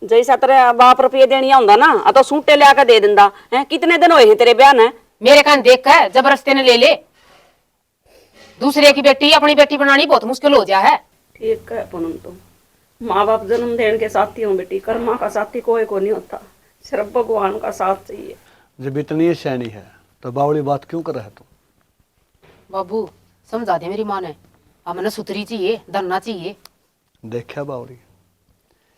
जैसा तेरे बाप रुपये देनी आंदा ना आ तो सूटे लिया के दे दिंदा है। कितने दिन हुए हैं तेरे ब्याह ने? मेरे कान देख कर जबरदस्ती ने ले ले। दूसरे की बेटी अपनी बेटी बनानी बहुत मुश्किल हो जा है। ठीक है पूनम, तो माँ बाप जन्म देने के साथी हूँ बेटी, कर्मा का साथी कोई को नहीं होता, सिर्फ भगवान का साथ चाहिए। जब इतनी सैनी है तो बावड़ी बात क्यों कर रहा है तू? बाबू समझा दे मेरी माँ ने, हमने सुतरी चाहिए, धरना चाहिए। देखा बावड़ी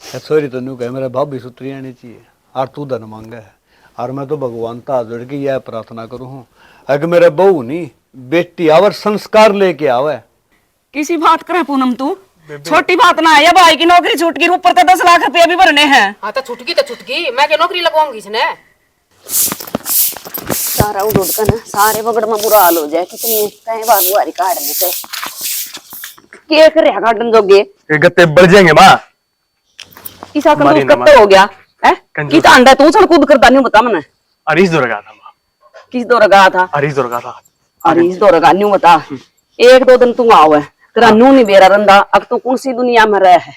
सोरी तेन कह मेरा भाभी सुतरी आनी चाहिए और तू धन मांगा है। और मैं तो भगवान का हाथ जोड़ के यह प्रार्थना करूँ हूँ अगर मेरे बहू नहीं बेटी आवर संस्कार लेके आवे। किसी बात करे पूनम तू? छोटी बात ना है, भाई की नौकरी छूट गई, ऊपर तो 10 लाख रुपया भी भरने हैं। हाँ तो छुटकी तो छुटकी, मैं क्या नौकरी लगवाऊंगी इसने। सारा उड़ का ना सारे बगड़ में बुरा हाल हो जाए। कितनी कहीं बार बुआरी काट लेते के करे काटन जोगे ये गत्ते बढ़ जाएंगे माँ। किसा कंजूस कत्ते हो गया है की तांडा तू चल कूद करता नहीं बता मने। अरीस दौर गया था माँ। किस दौर गया था? अरीस दौर गया था। अरीस दौर गया न्यू बता। एक दो दिन तू आओ है तेरा नू नहीं बेरा रंदा, अब तू कौन सी दुनिया में रह है?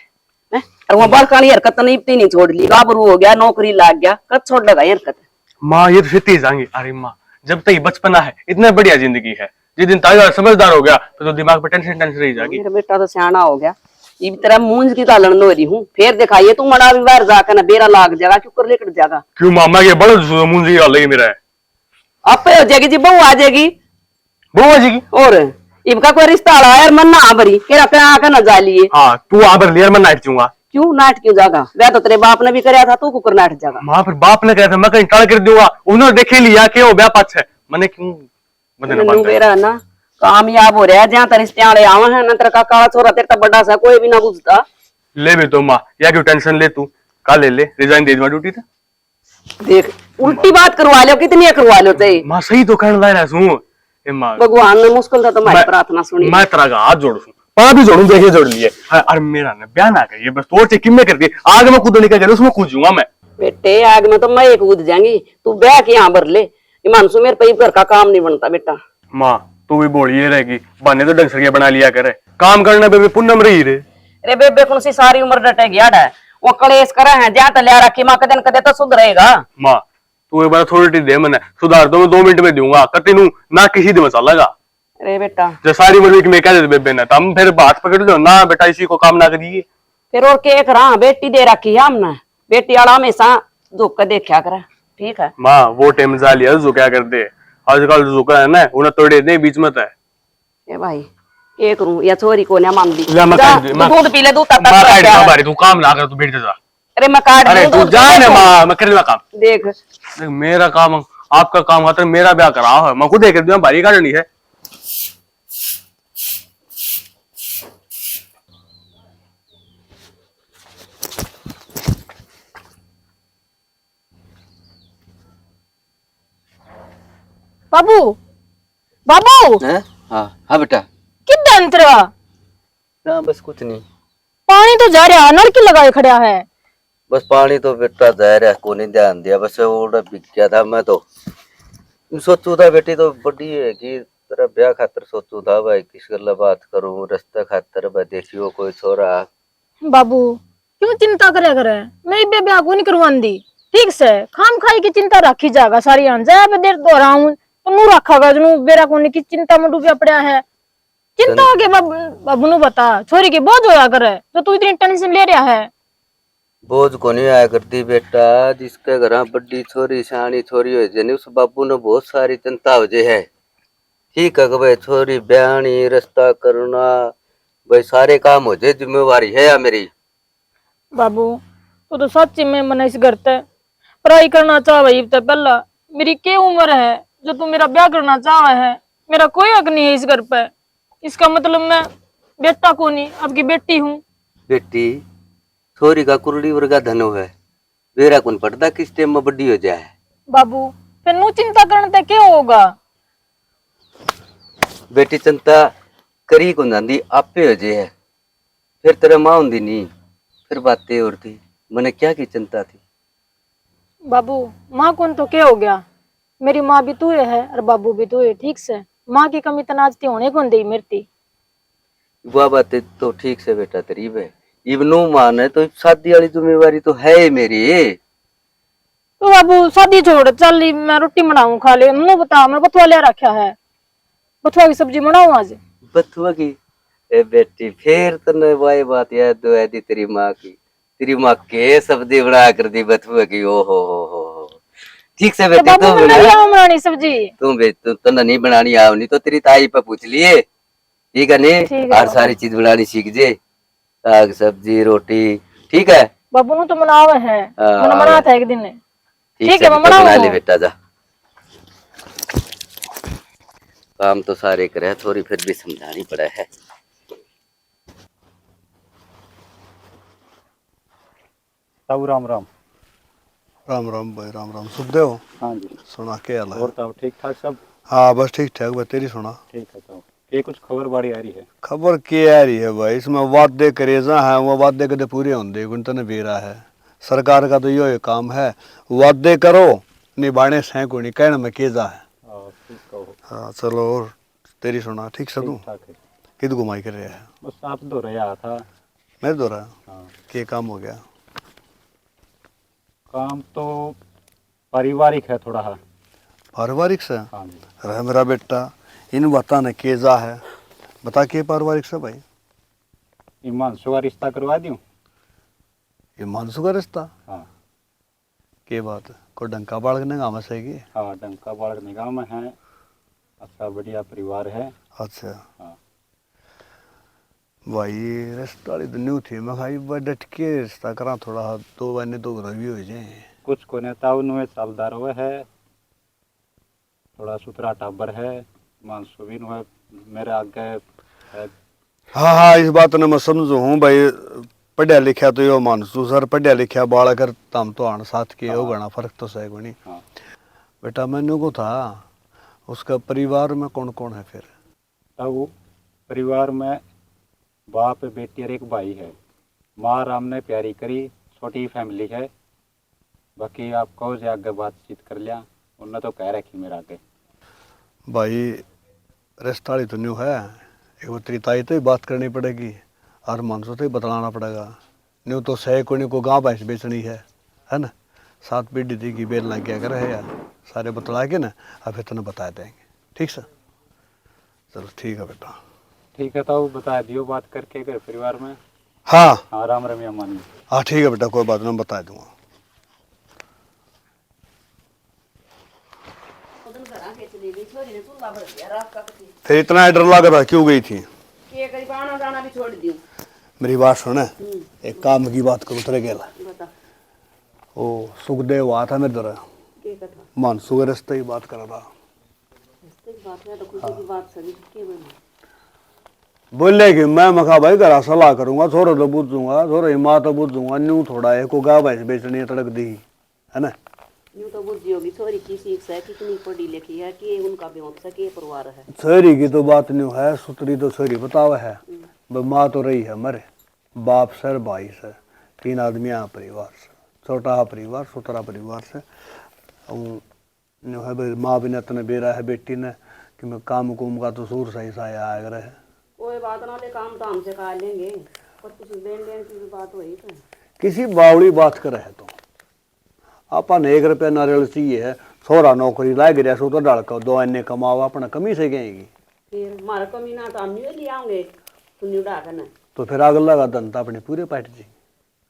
और वहां बाल काली हरकत नहीं छोड़ ली, गाबरू हो गया, नौकरी लाग गया, कब छोड़ लगा हरकत? माँ ये तो फिर जाएंगी। अरे माँ जब तक बचपना है इतना बढ़िया जिंदगी है, जिस दिन ताजा समझदार हो गया तो दिमाग पे टेंशन रही जाएगी। मेरा बेटा तो सियाना हो गया, ये तेरा मूंज की तालन हो रही हूँ, फिर दिखाइए तू मना भी बाहर जाकर ना बेरा लाग जाएगा, क्यों कर लेकर जाएगा? क्यों मामा के बड़े मुंजी वाला मेरा है। आप हो जाएगी जी, बहू आ जाएगी। बहू आ जाएगी और इनका कोई रिश्ता आया यार, मन ना भरी के आकर न जा लिए। हाँ तू आबर लियर मैं नाइट चूंगा। क्यों नाट क्यों जागा? वह तो तेरे बाप ने भी कराया था, तू कुकर नाट जागा। माँ फिर बाप ने कहा था मैं कहीं टाल कर दूंगा, उन्होंने देखे लिया कि वो ब्याह पाछ है मैंने क्यों मेरा ना कामयाब हो रहा है, जहाँ तेरे रिश्ते आए आवा है ना, तेरा का काला छोरा तेरे बड़ा सा कोई भी ना बुझता। ले भी तो माँ या क्यों टेंशन ले तू, कल ले ले रिजाइन दे दूंगा ड्यूटी था। देख उल्टी बात करवा लो, कितनी करवा लो ते। माँ सही तो कहने लगा हूँ भगवान ने मुश्किल था तुम्हारी प्रार्थना सुनी। मैं तेरा का हाथ जोड़ू पा भी जोड़ू, देखे जोड़ लिए। अरे मेरा ना ब्याह ना करिए बस, तोड़ से किम्मे कर दिए, आग में कूदने का उसमें कूदूंगा मैं। बेटे आग में तो मैं एक कूद जाएंगी, तू ब्याह के यहाँ भर ले। मानसू मेरे पे घर का काम नहीं बनता बेटा। माँ तू भी बोलिए रहेगी, बने तो डंसरिया बना लिया करे, काम करने पे भी पुण्यम रही रे। अरे बेबे कौन सी सारी उम्र डटेगी यार, वो कलेश करे हैं जहाँ तो लिया रखी माँ कदन कदे तो सुधरेगा। माँ तू एक बार थोड़ी दे मैंने सुधार दो, मैं 2 मिनट में दूंगा, कटी ना किसी दिन मसाला लगा। अरे बेटा जो सारी उम्र में कह देते बेबे ने, तम फिर बात पकड़ लो ना बेटा, इसी को काम ना करिए। फिर और के करा, बेटी दे रखी है हमने, बेटी वाला हमेशा झुक के देखा करे। ठीक है माँ वो टाइम जा लिया जो क्या कर दे, आजकल झुका है ना उन्हें तोड़े दे बीच में है। ए भाई के करूं या छोरी को ना मान दी, दूध पी ले, दूध तू काम ना कर, तू बैठ जा। अरे मैं काट अरे तू जा ना माँ, मैं कर दूंगा काम। देख मेरा काम आपका काम खातर मेरा ब्याह करा है, मैं खुद देख दूंगा, भारी काटनी है। बाबू बाबू हाँ हाँ बेटा। किधर अंतरा? ना बस कुछ नहीं, पानी तो जा रहा, नलकी लगाए खड़ा है। बस पानी तो बेटा जा रहा, को नहीं ध्यान दिया, बस वो बिक गया था। मैं तो सोचू था बेटी तो बड़ी है कि तेरा ब्याह खातर सोचू था भाई, किस गल्ला बात करूं, रास्ते खातर भाई देखियो कोई छोरा। बाबू क्यों चिंता करे करे, मैं ब्याह को नहीं करवांदी, ठीक से खाम खाई की चिंता रखी जाएगा सारी अंजा पे देर तो रहा तो नू रखागा जनु बेरा कोनी की चिंता में डूबा पड़ा है। चिंता हो के बाबू नु बता, छोरी की बोझ होया करे तो तू इतनी टेंशन ले रहा है। बोझ को नहीं आया करती बेटा, जिसके घर बड़ी छोरी सियानी छोरी हो जाए उस बाबू ने बहुत सारी चिंता हो जाए है। ठीक है भाई, छोरी ब्याहनी रास्ता करना भाई सारे काम हो जाए, जिम्मेवारी है या मेरी। बाबू तो सच्ची में मन इस घर ते पढ़ाई करना चाह भाई, पहला मेरी क्या उम्र है जो तू मेरा ब्याह करना चाह है? मेरा कोई हक नहीं है इस घर पे, इसका मतलब मैं बेटा को नहीं आपकी बेटी हूँ। बेटी छोरी का कुरड़ी वर्गा धनो है, वेरा कौन पड़ता किस टाइम में बड़ी हो जाए। बाबू फिर नु चिंता करने ते क्या होगा? बेटी चिंता करी को नांदी आपे हो जाए, फिर तेरा माँ होंदी नहीं, फिर बातें और थी, मैंने क्या की चिंता थी। बाबू माँ कौन तो क्या हो गया, मेरी माँ भी तू है और बाबू भी तू है, ठीक से माँ की कमी तनाजती होने कौन दी मेरी। वह बात तो ठीक से बेटा तेरी है, इवनू माने तो शादी वाली जिम्मेवारी तो है ही मेरी। तो बाबू शादी छोड़ चल मैं रोटी बनाऊं खा ले। मनु बता मैं बथुआ ले रखा है, बथुआ की सब्जी बनाऊं आज। बथुआ की? ए बेटी फिर तने वही बात याद तो है तेरी माँ की। तेरी माँ के सब्जी बना कर दी बथुआ की। ओ हो। ठीक से तो बेटी बाबू तू मैं नहीं बना। आऊं बनानी सब्जी। तू तो नहीं बनानी आवनी तो तेरी ताई पे पूछ लिए, ठीक है नहीं? ठीक है और सारी चीज बनानी सीख जे, साग सब्जी रोटी, ठीक है? बाबू नु तो मनावे है, मैंने मना था एक दिन। ठीक है मैं बेटा, बना ले बनाऊं। बेटा जा। काम तो सारे करे, थोड़ी फिर भी समझानी पड़े है। ताऊ राम राम। राम राम भाई, राम राम। सुखदेव, हाँ जी। सुना के हाल है? और ताऊ ठीक ठाक सब? हाँ बस ठीक ठाक भाई, तेरी सुना। ठीक है ताऊ। ये कुछ खबर बाड़ी आ रही है? खबर क्या आ रही है भाई, इसमें वादे करेजा है, वो वादे कदे पूरे होंगे गुण तने बेरा है। सरकार का तो यो काम है, वादे करो निभाने से को नहीं कहने में केजा है। ठीक कहो। हाँ चलो, और तेरी सुना? ठीक सब ठीक ठाक है। किद घुमाई कर रहा है? बस आप दो रहा था। मैं दो रहा? हाँ। क्या काम हो गया? काम तो पारिवारिक है थोड़ा। पारिवारिक से? हाँ जी। रह मेरा बेटा, इन बता ने केजा है, बता के पारिवारिक से भाई। ईमान का रिश्ता करवा दूं? ये मानसू का रिश्ता? हाँ। के बात है, कोई डंका बाढ़ ने गाँव से की? हाँ डंका बाढ़ निगाह में है, अच्छा बढ़िया परिवार है। अच्छा। हाँ। भाई रिश्ता वाली तो न्यू थी, मैं भाई बड़ा डट के रिश्ता करा, थोड़ा दो महीने तो रवि हो जाए। कुछ को नेताओं नुए सालदार हुए है, थोड़ा सुथरा टाबर है, मानसू भी नुए मेरे आगे है। हाँ हाँ, इस बात ने मैं समझू हूँ भाई, पढ़िया लिखा तो यो मानसू सर, पढ़िया लिखा बाल कर तम तो आन साथ के हो गणा फर्क तो सही गुणी। हाँ। बेटा मैंने को था, उसका परिवार में कौन कौन है फिर? ताऊ परिवार में बाप बेटी और एक भाई है। माँ राम ने प्यारी करी, छोटी फैमिली है। बाकी आप कहो से आगे बातचीत कर लिया, उन्होंने तो कह रखी मेरा आगे। भाई रिश्ता वाली तो न्यू है, एक वो तेरी ताई तो ही बात करनी पड़ेगी और मानसू तो ही बतलाना पड़ेगा। न्यू तो सह को गाँव भैंस बेचनी है ना? 7 पीढ़ी थी कि बेल लग गया करे है यार, सारे बतला के ना अब फिर तुम्हें बता देंगे, ठीक सर? चलो ठीक है बेटा। ठीक है ताऊ, बता दियो बात करके घर परिवार में। हाँ हाँ राम रमिया मानी। हाँ ठीक है बेटा, कोई बात नहीं, बता दूंगा। फिर इतना डर लग रहा क्यों गई थी? के करी आना जाना भी छोड़ दियो। मेरी बात सुने, एक काम की बात करूँ तेरे गेला। बता ओ सुखदेव आ था मेरे तरह, के कथा मानसू के रास्ते ही बात कर रहा। बात है तो खुशी की बात सही के बनी। बोले कि मैं मखा भाई करा सलाह करूंगा, थोड़ा तो बूझूंगा, थोड़ा ही माँ तो बूझूंगा, न्यू थोड़ा है को गाँव भैंस बेचनी है तड़क दी है ना? यूं तो बुद्धि होगी छोरी की सीख से, कितनी पढ़ी लिखी है, कि उनका भी होता के परिवार है। छोरी की तो बात न्यू है, सुतरी तो छोरी बतावा है, माँ तो रही है मरे, बाप सर भाई सर 3 आदमी यहाँ परिवार से, छोटा परिवार सुतरा परिवार से। न्यू है भाई, माँ भी ने तने बेरा है बेटी ने कि मैं काम कुम का तो सूर सही सा आया रहे। कोई बात ना ले, काम तो हमसे खा लेंगे, पर कुछ लेन देन की भी बात हुई तो किसी बावड़ी बात करे है तो अपन 1 रुपया नारियल चाहिए है, छोरा नौकरी लाग गया सो तो डाल कर 2 अन्य कमावा, अपना कमी से गएगी। फिर हमारा कमी ना तो हम नहीं ले आऊंगे, सुनी उड़ा करना तो फिर अगला का धन तो अपने पूरे पाट जी।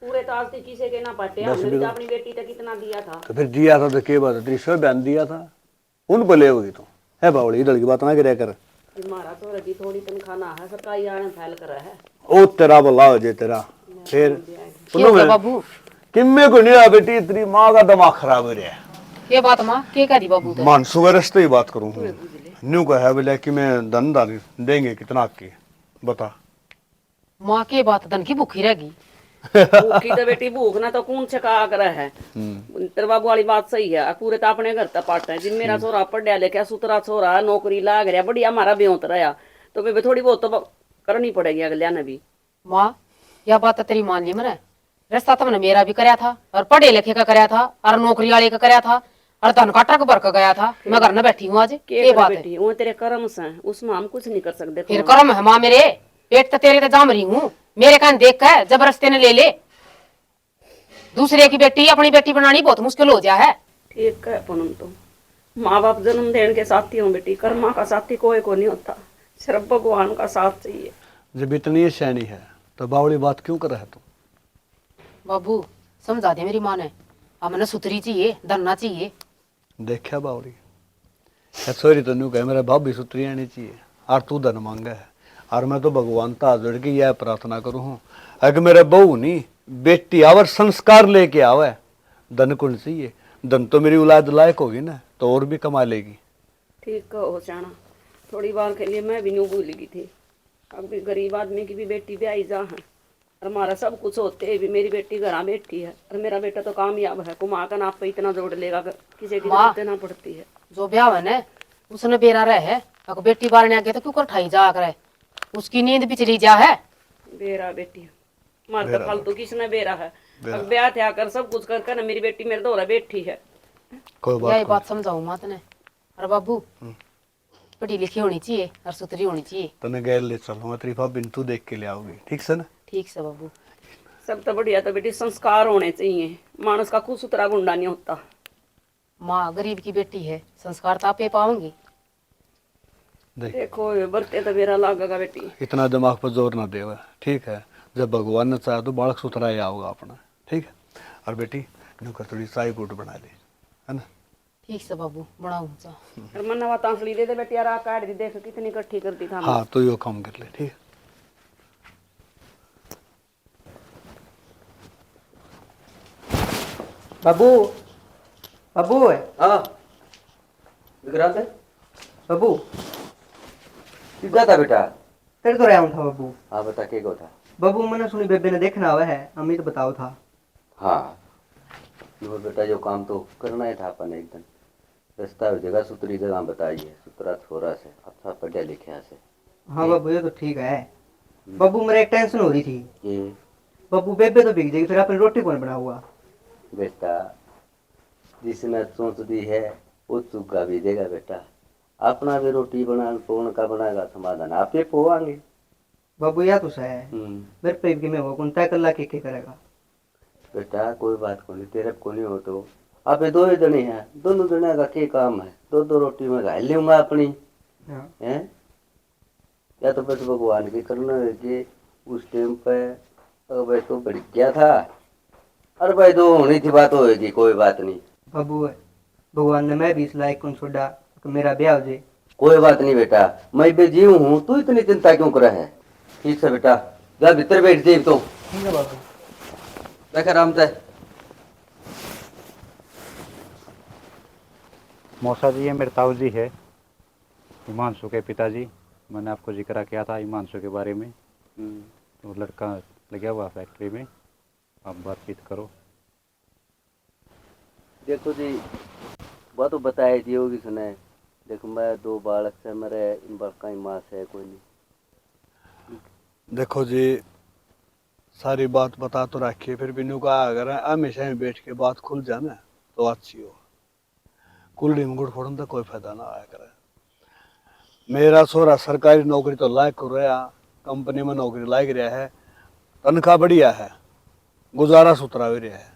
पूरे ताज से किसे के ना पाटे, हमने भी तो अपनी बेटी तक कितना दिया था। तो फिर दिया था तो के बात है, 300 बयान दिया था, उन पर ले होगी तो है बावड़ी, इधर की बात ना करे कर। हमारा तो रजी थोड़ी तनख्वाह ना है, सरकारी आने फैल कर है। ओ तेरा भला हो जे तेरा। फिर क्यों गया बाबू? किम्मे को नहीं बेटी, तेरी माँ का दिमाग खराब हो रहा है। ये बात माँ के करी बाबू? तो मानसू के रास्ते ही बात करूँ, न्यू का है बोले कि मैं धन दान देंगे कितना की बता। माँ के बात धन की भूखी रहेगी। भूखी तो बेटी भूख ना तो कौन से का कर है। तेरे बाबू वाली बात सही है, पूरे तो अपने घर तक पाटा है। जिन मेरा छोरा पढ़िया लिखा सुतरा छोरा नौकरी लाग रहा बढ़िया, हमारा ब्योत रहा तो वे थोड़ी बहुत तो करनी पड़ेगी अगलिया ने भी। माँ यह बात तो तेरी मान ली मैंने, रिश्ता तुमने मेरा भी कराया था और पढ़े लिखे का कराया था और नौकरी वाले का कराया था और धन का ट्रक भर का गया था। मैं घर में बैठी हूँ आज, ये बात है। बेटी वो तेरे कर्म से, उसमें हम कुछ नहीं कर सकते। फिर कर्म है माँ मेरे, पेट तो तेरे तो जाम रही हूँ, मेरे कान देख कर जबरदस्ती ने ले ले। दूसरे की बेटी अपनी बेटी बनानी बहुत मुश्किल हो जा है। ठीक है पूनम, तो माँ बाप जन्म देने के साथी हूँ बेटी, कर्मा का साथी कोई को नहीं होता, सिर्फ भगवान का साथ चाहिए। जब इतनी सैनी है तो बावड़ी बात क्यों कर है तू? बाबू समझा दे मेरी माँ ने, हमने सुतरी चाहिए, धरना चाहिए। देखा बावड़ी सोरी तेन कह मेरा भाभी सुतरी आनी चाहिए और तू धन मांगा है। और मैं तो भगवान ता जुड़ के यह प्रार्थना करूँ हूँ अगर मेरे बहू नहीं बेटी आवर संस्कार लेके आवे, धन कौन चाहिए? धन तो मेरी औलाद लायक होगी ना तो और भी कमा लेगी। ठीक हो जाना, थोड़ी बार के लिए मैं भी न्यू भूल गई थी। अब भी गरीब आदमी की भी बेटी ब्याही जा है और हमारा सब कुछ होते भी मेरी बेटी घर बैठी है और मेरा बेटा तो कामयाब है, कुमा का नाप पे इतना जोड़ लेगा किसी की जरूरत ना पड़ती है। जो ब्याह है ना उसने बेरा रहे है, अगर बेटी बार ने आगे तो क्यों कर ठाई जा करे, उसकी नींद भी चली जा है। बेरा बेटी हमारे तो फालतू किसने बेरा है, अब ब्याह थे आकर सब कुछ कर कर मेरी बेटी मेरे दोहरा बैठी है। कोई बात यही बात समझाऊ मात ने। अरे बाबू पढ़ी लिखी होनी चाहिए और सुतरी होनी चाहिए। तने गैर ले चलूंगा तेरी भाभी तू देख के ले आओगी, ठीक से ना? ठीक से बाबू। सब तो बढ़िया, तो बेटी संस्कार होने चाहिए, मानस का कुछ उतरा गुंडा नहीं होता। माँ गरीब की बेटी है, संस्कार तो आप पे पाऊंगी। देखो बरते तो मेरा लागेगा बेटी। इतना दिमाग पर जोर ना देवा, ठीक है? जब भगवान ने चाहा तो बालक सुथरा ही आओगा अपना, ठीक है? और बेटी नुकर थोड़ी चाय गुट बना ले, है ना? ठीक से बाबू बनाऊ जा। और मन्ना तांसली दे दे बेटी, यार काट दी, देख कितनी इकट्ठी करती था। हाँ तो यो काम कर ले, ठीक है? बाबू बाबू है हाँ विक्रांत है बाबू क्या था बेटा? तेरे तो रहा था बाबू। हाँ बता के को था? बाबू मैंने सुनी बेबे ने देखना हुआ है, अम्मी तो बताओ था। हाँ वो बेटा जो काम तो करना ही था अपन एक दिन, रास्ता जगह सुतरी जगह बताइए, सुतरा छोरा से अच्छा पढ़े लिखे से। हाँ बाबू ये तो ठीक है। बाबू मेरे एक टेंशन हो रही थी। ये बाबू बेबे तो बिक जाएगी, फिर अपनी रोटी कौन बनाऊंगा? बेटा जिसने सोच दी है वो चुका भी देगा बेटा, अपना भी रोटी बना कौन का बनाएगा समाधान आप ही पोवांगे। बाबू यह तो सही है, मेरे पे भी मैं वो कौन तय कर ला के करेगा? बेटा कोई बात को नहीं, तेरे को नहीं हो तो आप ये दो ही जने हैं, दोनों जने का क्या काम है? दो दो रोटी में घाल लूंगा अपनी हाँ। है या तो बस भगवान की करना है कि उस टाइम पे भाई तो बढ़ गया था। अरे भाई दो होनी थी बात होगी, कोई बात नहीं। बाबू भगवान ने मैं भी इस लायक कौन छोड़ा कि मेरा ब्याह हो जाए। कोई बात नहीं बेटा, मैं भी जीव हूँ, तू इतनी चिंता क्यों कर है? ठीक है बेटा जा भीतर बैठ जाए तो। ठीक है बाबू। देख आराम से। मौसा जी ये मेरे ताऊ जी है, हिमांशु के पिताजी। मैंने आपको जिक्र किया था हिमांशु के बारे में, तो लड़का लगा हुआ फैक्ट्री में, आप बातचीत करो। देखो जी बात तो बताई दी होगी सुने, देखो मैं दो बालक से मेरे इन बालका की माँ से कोई नहीं। देखो जी सारी बात बता तो रखिए, फिर भी न्यू का अगर हमेशा ही बैठ के बात खुल जाना तो अच्छी हो। कुल्ली में गुड़ फोड़न तो कोई फायदा ना आया करे। मेरा सोरा सरकारी नौकरी तो लायक कर रहा, कंपनी में नौकरी लायक रहा है, तनख्वाह बढ़िया है, गुजारा सुथरा भी रहा है।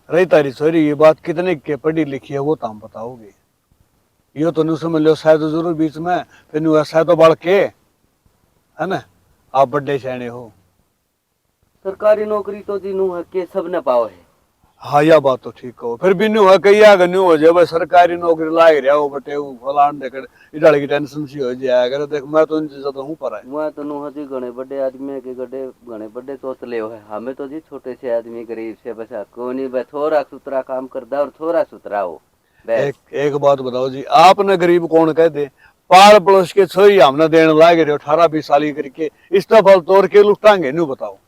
रही तारी सोरी ये बात कितने के पढ़ी लिखी है वो तो हम बताओगे, यो तो नहीं समझ लो शायद जरूर बीच में, फिर न्यू शायद तो बढ़ के है ना, आप बड़े शहने हो। सरकारी नौकरी तो जिनू है के सब न पाओ है। हाँ यह बात तो ठीक हो, फिर भी न्यू है कई आगे न्यू हो जाए सरकारी नौकरी लाग रहा हो बटे वो फलान देकर इडाल की टेंशन सी हो जाए। अगर देख मैं तो इनसे ज्यादा हूँ पर है, मैं तो नु जी घने बड़े आदमी के गड्ढे घने बड़े सोच ले है, हमें तो जी छोटे से आदमी गरीब से बस को नहीं, बस थोड़ा सुथरा काम करदा और थोड़ा सुथरा हो। एक बात बताओ जी, आपने गरीब कौन कह दे? पाल पड़ोस के छोरी हमने देने लाग रहे हो 18-20 साल करके, इसका फल तोड़ के लुटाएंगे न्यू बताओ।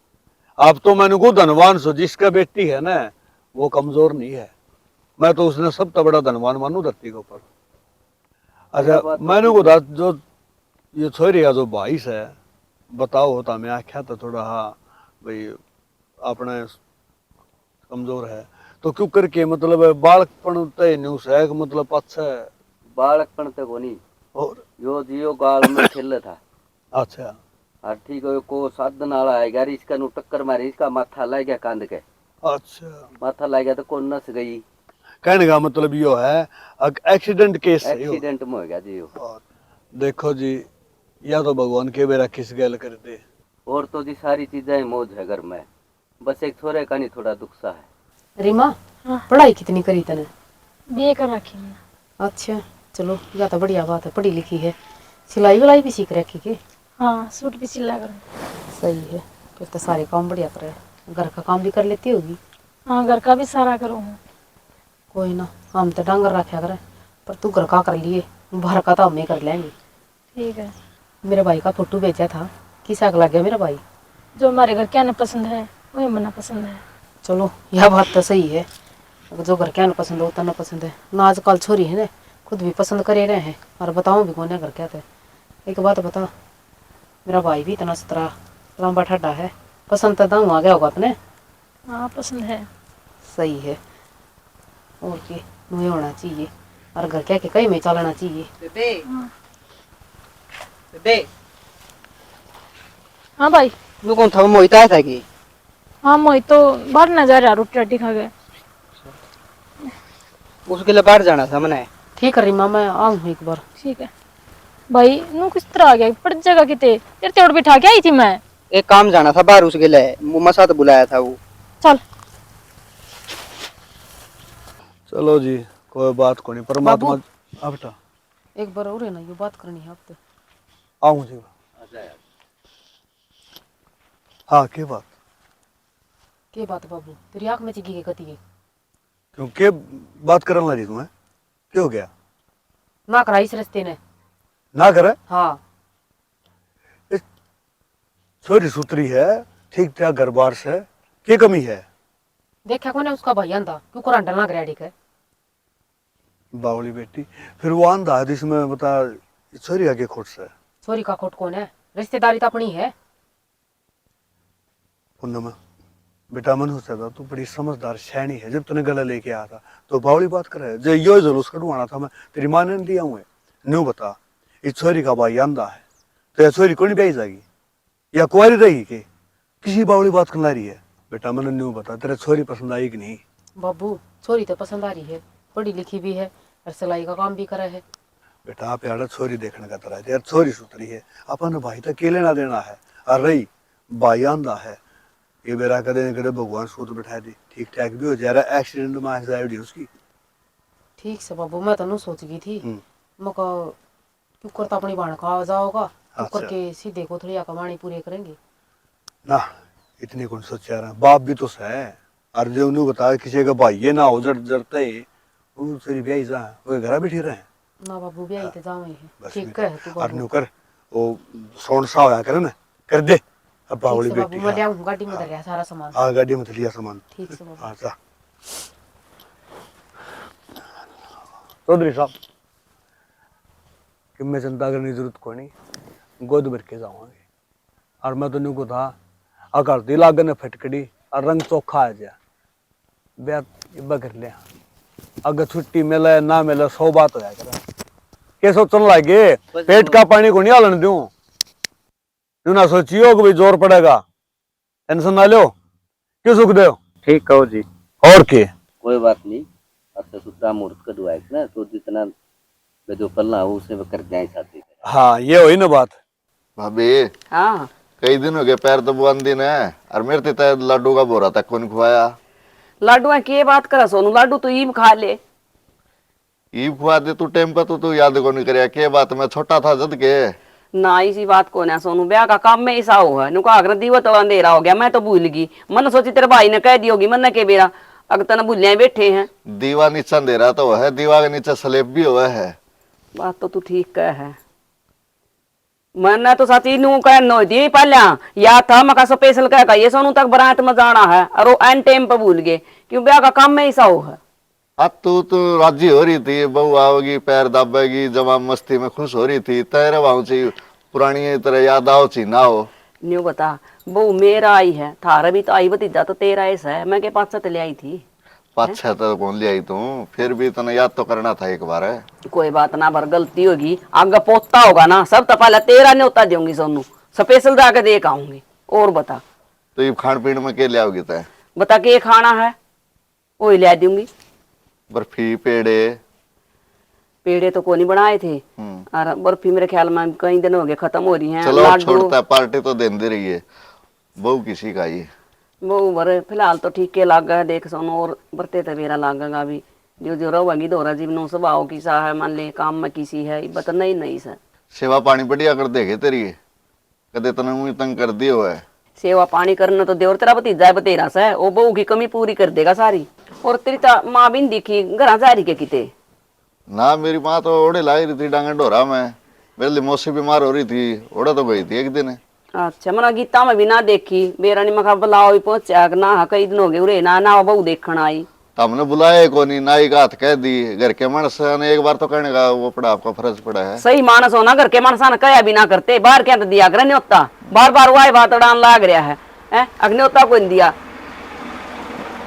आप तो मैंने को धनवान सो, जिसका बेटी है ना वो कमजोर नहीं है, मैं तो उसने सब तो बड़ा धनवान मानू धरती के ऊपर। अच्छा मैंने को जो ये छोरी का जो भाई है बताओ होता, मैं आख्या था थोड़ा हाँ भाई अपने कमजोर है तो क्यों करके मतलब बालकपन तय न्यूज है मतलब अच्छा बालकपन तक होनी और यो जियो गाल में खेल था। अच्छा और ठीक है को साधन वाला आएगा इसका नु टक्कर मारी इसका माथा लग गया कांद के अच्छा माथा लग गया तो कौन नस गई कहने का मतलब यो है एक्सीडेंट केस है यो। एक्सीडेंट में हो गया जी वो। और देखो जी या तो भगवान के बेरा किस गैल कर दे। और तो जी सारी चीजें मौज है घर में बस एक छोरे का नहीं थोड़ा दुख सा है। रीमा हाँ। पढ़ाई कितनी करी तने? बीए कर रखी मैंने। अच्छा चलो या तो बढ़िया बात है, पढ़ी लिखी है, सिलाई विलाई भी सीख रखी के? हाँ सूट भी सिला कर। सही है, फिर तो सारे काम बढ़िया करे, घर का काम भी कर लेती होगी। हाँ घर का भी सारा करूँ। कोई ना, हम तो डांगर रखा करे, पर तू घर का कर लिए, बाहर का तो हम ही कर लेंगे। ठीक है। मेरे भाई का फोटो भेजा था, किस आग लग गया मेरा भाई? जो हमारे घर क्या ना पसंद है वही मना पसंद है। चलो यह बात तो सही है, अगर जो घर क्या ना पसंद है वो तो ना पसंद है ना। आजकल छोरी है ना खुद भी पसंद करे रहे हैं और बताओ भी कौन है घर क्या थे। एक बात बता, मेरा भाई भी इतना सतरा लंबा ठड्डा है, पसंद तो दाऊ आ गया होगा अपने? हाँ पसंद है। सही है, और के मुझे होना चाहिए और घर क्या के कहीं में चलना चाहिए। हाँ भाई वो कौन था मोहिता था कि हाँ मोहित तो बाहर न जा रहा, रोटी राटी खा गए। उसके लिए बाहर जाना था मैंने। ठीक है रीमा, मैं आऊँ एक बार। ठीक है भाई, नू किस तरह आ गया पड़ जगह किते तेरे तेड़ बिठा के आई थी मैं। एक काम जाना था बाहर उसके लिए मुम्मा साथ बुलाया था वो। चल चलो जी कोई बात को नहीं, परमात्मा। अब बेटा एक बार और है ना, ये बात करनी है आपसे। आऊँ जी। हाँ के बात के बात बाबू, तेरी आँख में चिकी के कती है? क्यों के बात करने लगी तुम्हें? क्यों हो गया? ना करा इस रिश्ते ने। ना करे? हाँ छोरी सूत्री है, ठीक ठाक घर बार से, क्या कमी है? देखा कौन है उसका भाई आंधा, क्यों कुरान डलना ग्रेडिक है? बावली बेटी, फिर वो आंधा है जिसमें बता छोरी आगे खोट से। छोरी का खोट कौन है, रिश्तेदारी तो अपनी है। पूनम बेटा मन हो सकता तू बड़ी समझदार शैनी है, जब तूने गला लेके आया था तो बावली बात करे जो यो जुलूस कटवाना था मैं तेरी माँ ने दिया हूँ। न्यू बता, इस छोरी का भाई आंधा है तो यह छोरी कौन ब्याई जाएगी या कुआरी रहेगी के किसी बावली बात करना रही है? बेटा मैंने न्यू बता, तेरे छोरी पसंद आई कि नहीं? बाबू छोरी तो पसंद आ रही है, पढ़ी लिखी भी है और सिलाई का काम भी करा है। बेटा आप यार छोरी देखने का तरह यार, छोरी सुतरी है, अपन भाई तो अकेले ना देना है। और रही भाई आंधा है, ये मेरा कदे कदे भगवान सूत्र बैठा दी, ठीक ठाक भी हो जा रहा। एक्सीडेंट में एंजाइटी उसकी। ठीक से बाबू, मैं तो सोच गई थी मका क्यों करता अपनी बाण का जाओगा क्यों अच्छा। करके सीधे को थोड़ी कमानी पूरी करेंगे ना इतनी कौन सोचा रहा, बाप भी तो है। और जो उन्हें बता किसी का भाई ये ना हो जड़ते वो तेरी ब्याह जा वो घर बैठी रहे। ना बाबू भी आई तो जावे है। बस ठीक नहीं। है तू और बाबू, न्यू कर वो सोन सा होया करे ना कर दे। अब ठीक बावली से बाबू, बेटी मैं ले आऊं गाड़ी में धर गया सारा सामान। हाँ गाड़ी में लिया सामान। ठीक से बाबू। हाँ जा चौधरी साहब कि मैं चिंता करने की जरूरत कोई नहीं, गोद भर के जाऊंगे। और मैं तो न्यू को था अगर दिल आगे ने फटकड़ी और रंग चोखा आ जा ब्याह कर लिया। अगर छुट्टी मिले ना मिले 100 बात हो जाएगा। क्या सोचने लगे पेट का पानी को नहीं आलन दूं, तू ना सोचियो कि भाई जोर पड़ेगा, टेंशन ना लो, क्यों सुख दे? ठीक कहो जी। और के कोई बात नहीं, अब तो सुतरा मुहूर्त कदुआ है ना तो जितना जो पलना हो उसे कर जाए साथी। हाँ ये हुई ना बात। भाभी हाँ कई दिन हो गए पैर तो बुआन दिन है और मेरे तो लड्डू का बोरा था कौन खुआया? लाडू है के बात करा सोनू, लाडू तो ईब खा ले। ईब खुआ दे तू टाइम पर तो तू याद को नहीं करे के बात मैं छोटा था जद के। ना इसी बात को ना सोनू, ब्याह का काम में ऐसा हो है नुका अगर दीवत अंधेरा हो गया, मैं तो भूल गई। मन सोची तेरे भाई ने कह दी होगी मन के बेरा अगर तना भूलिया बैठे हैं। दीवा नीचा अंधेरा तो है, दीवा के नीचे स्लेब भी हुआ है। बात तो तू ठीक कह है, मैंने तो सची नू कह नो दी पहला या था मका स्पेशल कह ये सोनू तक बरात में जाना है और वो एन टाइम पे भूल गए क्यों ब्याह का काम में ऐसा हो है। अब तू तो राजी हो रही थी, बहू आओगी पैर दाबेगी जमा मस्ती में खुश हो रही थी, तेरे वहां से पुरानी तरह याद आओ ची ना हो। न्यू बता बहू मेरा आई है, थारा भी तो आई भतीजा तो तेरा ऐसा है, मैं के पास से ले आई थी। 5-6 तो कौन ले आई तू, फिर भी तने याद तो करना था एक बार है। कोई बात ना, भर गलती होगी आगे पोता होगा ना, सब तो पहले तेरा न्योता दूंगी सोनू, स्पेशल जाके देख आऊंगी। और बता तो ये खान पीन में क्या ले आओगी तय? बता के खाना है वही ले दूंगी। बर्फी पेड़े? पेड़े तो को नहीं बनाए थे और बर्फी मेरे ख्याल में कई दिन हो गए खत्म हो रही हैं। चलो अब लाडू छोड़ता है, पार्टी तो देंदे रही है। बहू किसी का ये वो भरे फिलहाल तो ठीक के लाग गए देख सुनो। और बरते तो मेरा लागेगा भी जो जो रहोगी दोरा जीवन स्वभाव किसा है मान ले काम में किसी है बता नहीं नहीं सर। सेवा पानी बढ़िया कर देखे तेरी, कदे तने मुझे तंग कर दियो है। सेवा पानी करना तो देवर तेरा भतीजा है बतेरा सा है वो बहू की कमी पूरी कर देगा सारी। और तेरी माँ भी नहीं दिखी घर जा रही के किते ना मेरी माँ तो ओढ़े लाई रही थी डांगा डोरा में, मेरे लिए मौसी बीमार हो रही थी, ओढ़ा तो गई थी एक दिन। अच्छा मना गीता में भी ना देखी बेरानी मखा बुलाओ भी पहुंचा ना कई दिन हो गए उरे ना ना बहू देखण आई। तो हमने बुलाया को नहीं, नाई का हाथ कह दी, घर के मानस ने एक बार तो कहने का वो पड़ा, आपका फर्ज पड़ा है। सही मानस होना घर के मानसा ने कया भी ना करते बाहर क्या तो दिया कर न्योता बार बार वाई बात डान लाग रहा है अग्न्योता को दिया।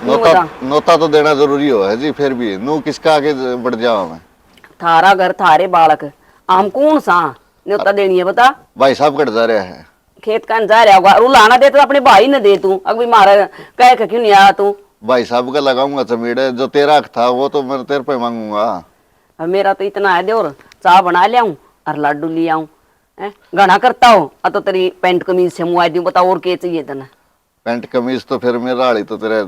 नोता तो देना जरूरी हो है जी, फिर भी नू किसका आगे बढ़ जाओ मैं? थारा घर थारे बालक आम कौन सा न्योता देनी है बता? भाई साहब कट जा रहा है खेत का जा रहा होगा रुलाना दे तो अपने भाई ने दे तू अभी मारा कह के क्यों नहीं आया तू? भाई साहब का लगाऊंगा चमीड़े, जो तेरा था वो तो मैं तेरे पे मांगूंगा। अब मेरा तो इतना है देवर चाह बना ले आऊं और लाडू ले आऊं घना करता हो तो तेरी पैंट कमीज से मुआ दूं बता और क्या चाहिए तेना? पैंट कमीज तो फिर मेरा हाड़ी तो तेरे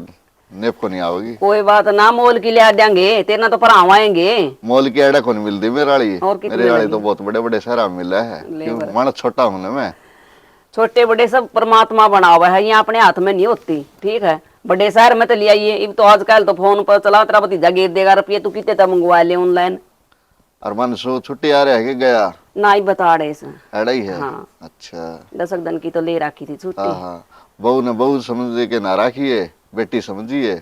नेप को नहीं आओगी। कोई बात ना मोल की ले देंगे तेना तो भरावाएंगे। मोल की एड़ा को नहीं मिलती मेरे हाड़ी, और कितनी मेरे हाड़ी मिलेगी? तो बहुत बड़े बड़े शहरा में मिला है। क्यों माना छोटा हूं ना मैं। छोटे बड़े सब परमात्मा बना हुआ है यहाँ अपने हाथ में नहीं होती ठीक है। बड़े शहर में तो ले आइए अब तो आजकल तो फोन पर चला तेरा भतीजा गेट देगा रुपये तू कितने तक मंगवा ले ऑनलाइन। और मन सो छुट्टी आ रहा है कि गया? ना ही बता रहे से एड़ा ही है। हाँ। अच्छा 10 दिन की तो ले रखी थी छुट्टी। हाँ बहू ने बहू समझ के ना रखी है, बेटी समझिए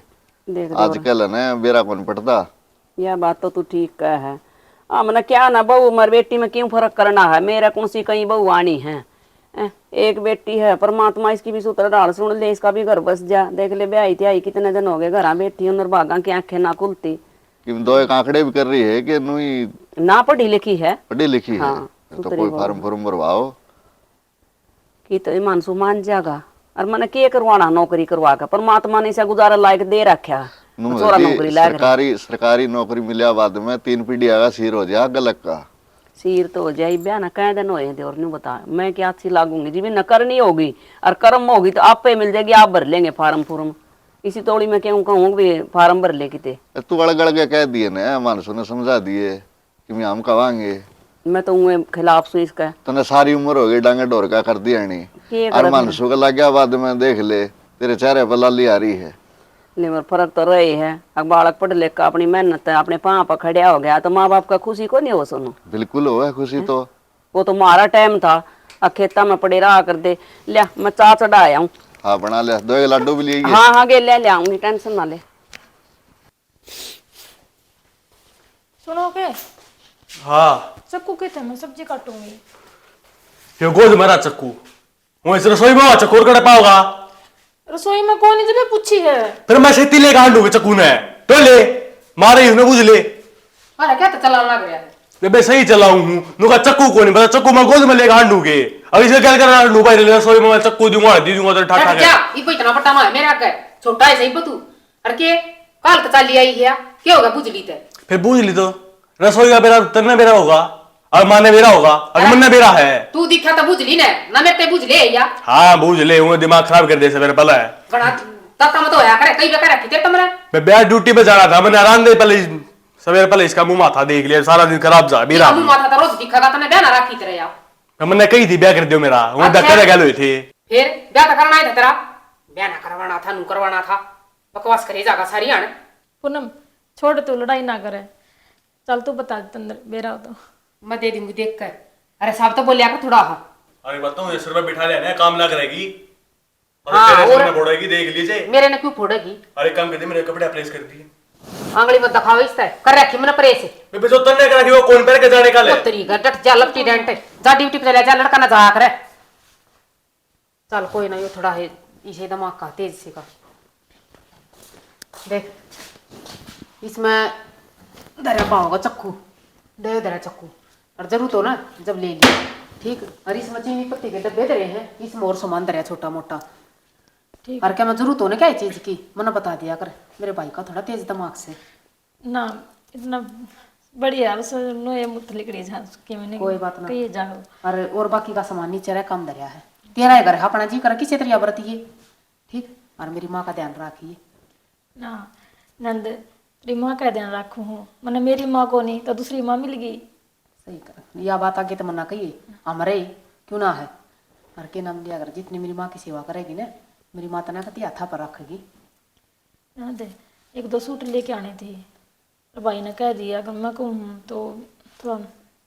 देख आजकल है ना बेरा कौन पड़ता। यह बात तो तू ठीक कह है। मैंने क्या ना बहू मर बेटी में क्यों फर्क करना है मेरा कौन सी कहीं बहू आनी है एक बेटी है परमात्मा इसकी भी सूत्र डाल सुन ले इसका भी घर बस जा देख ले ब्याई थी आई कितने दिन हो गए घर बैठी उन भागा की आंखें ना खुलती कि दो एक आंकड़े भी कर रही है कि नुई ना पढ़ी लिखी है पढ़ी लिखी हाँ, है तो कोई फार्म फॉर्म भरवाओ कि तो मानसू मान जाएगा। और मैंने के करवाना नौकरी करवा कर परमात्मा ने इसे गुजारा लायक दे रखा छोरा नौकरी लायक सरकारी नौकरी मिला बाद में 3 पीढ़ी आगा सिर हो जाए गलत का सिर तो हो जाए ब्याह ना कह दिन होए और नहीं बता मैं क्या अच्छी लागूंगी जी भी न करनी होगी और कर्म होगी तो आप पे मिल जाएगी आप भर लेंगे फार्म फुर्म इसी तोड़ी में क्यों कहूँ भी फार्म भर ले किते तू गड़ के कह दिए ना मानसू ने समझा दिए कि हम कवांगे मैं तो उन्हें खिलाफ सु इसका तने सारी उम्र हो गई डांगे डोर का कर दिया नहीं और मानसू का लग गया बाद में देख ले तेरे चेहरे पर लाली आ रही है लेकिन फर्क तो रहे है अब बालक पढ़ लिख का अपनी मेहनत है अपने पाँव पर खड़ा हो गया तो माँ बाप का खुशी को नहीं हो सुनो बिल्कुल हो है खुशी तो वो तो मारा टाइम था खेता में पड़े रहा कर दे लिया मैं चाह चढ़ा आया हूँ। हाँ बना लिया 2 लड्डू भी लिए हाँ गे ले आऊंगी टेंशन ना ले। सुनो के हाँ चक्कू के थे मैं सब्जी काटूंगी। ये गोद मेरा चक्कू वो इस रसोई में चक्कू कर पाओगा? रसोई में कौन है जब पूछी है? फिर मैं खेती ले गांडू चक्कू ने तो ले मारे उसने बुझ ले अरे क्या तो चलाना लग रहा है मैं सही चलाऊ हूँ नुका चक्कू को नहीं पता चक्कू मैं गोद में ले गांडू के अब इसे क्या करना नु भाई रसोई में मैं चक्कू दूंगा दे दूंगा तो ठाठा क्या ये कोई इतना बड़ा मां है मेरे आगे छोटा है सही बतू अरे के काल का चाली आई है क्या होगा बुझ ली ते फिर बुझ ली तो रसोई का बेरा तन्ने बेरा होगा और माने बेरा होगा और मन्ने बेरा है तू दिखा तो बुझ ली ना मेरे ते बुझ ले या हाँ बुझ ले वो दिमाग खराब कर दे से मेरे पहले बड़ा तता मत होया करे कई बेकार रखी तेरे तमरे मैं ब्याह ड्यूटी पे जा रहा था मैंने आराम दे पहले सवेरे पहले इसका मुंह माथा देख लिया सारा दिन खराब जा मेरा मुंह माथा तो रोज दिखागा तने ब्याह ना रखी तेरे यार मैंने कही थी ब्याह कर दियो मेरा वो धक्का गल हुई थी फिर ब्याह तो करना ही था तेरा ब्याह ना करवाना था नु करवाना था बकवास करे जागा सारी आने पूनम छोड़ तू लड़ाई ना करे चल तू बता अंदर बेरा हो तो मैं दे दूंगी देख कर अरे साहब तो बोलिया का थोड़ा हा अरे बताऊं ये सिर पे बिठा ले ना काम लग रहेगी और हाँ, तेरे और सिर में फोड़ेगी देख लीजिए मेरे ने क्यों फोड़ेगी अरे काम कर दी मेरे कपड़े प्रेस कर दिए आंगली मत दिखाओ इस तरह कर रखी मैंने प्रेस मैं भी जो तन्ने कर रखी वो कौन पैर के जाने का ले तेरी घर डट जा लपटी डेंट जा ड्यूटी पे चले जा लड़का ना जा करे चल कोई ना ये थोड़ा है इसे दिमाग का तेज से का देख इसमें धरा पाऊंगा चक्कू दे धरा चक्कू और जरूरत हो ना जब ले ली ठीक। और इसमें चीनी पत्ती के डब्बे धरे हैं, इसमें और सामान धरे छोटा मोटा। ठीक और क्या मैं जरूरत होने क्या है चीज की, मैंने बता दिया कर। मेरे भाई का थोड़ा तेज दिमाग से। ना इतना बढ़िया बस नोए मुत लिकड़ी जा के मैंने कोई बात ना। कहिए जाओ। और बाकी का सामान नीचे रह कम धरिया है। तेरा है घर है, अपना जी कर किसी तरह बरतिए। ठीक। और मेरी माँ का ध्यान रखिए। ना नंद तेरी माँ का ध्यान रखू हूँ, मैंने मेरी माँ को नहीं तो दूसरी माँ मिल गई। सही कर, यह बात आगे तो मना कहिए हमारे क्यों ना है। और के नाम लिया कर, जितनी मेरी माँ की सेवा करेगी ना, मेरी माँ तना कति हाथा पर रखेगी। नंद एक दो सूट लेके आने थे, तो भाई ने कह दिया अगर मैं कहूँ तो थोड़ा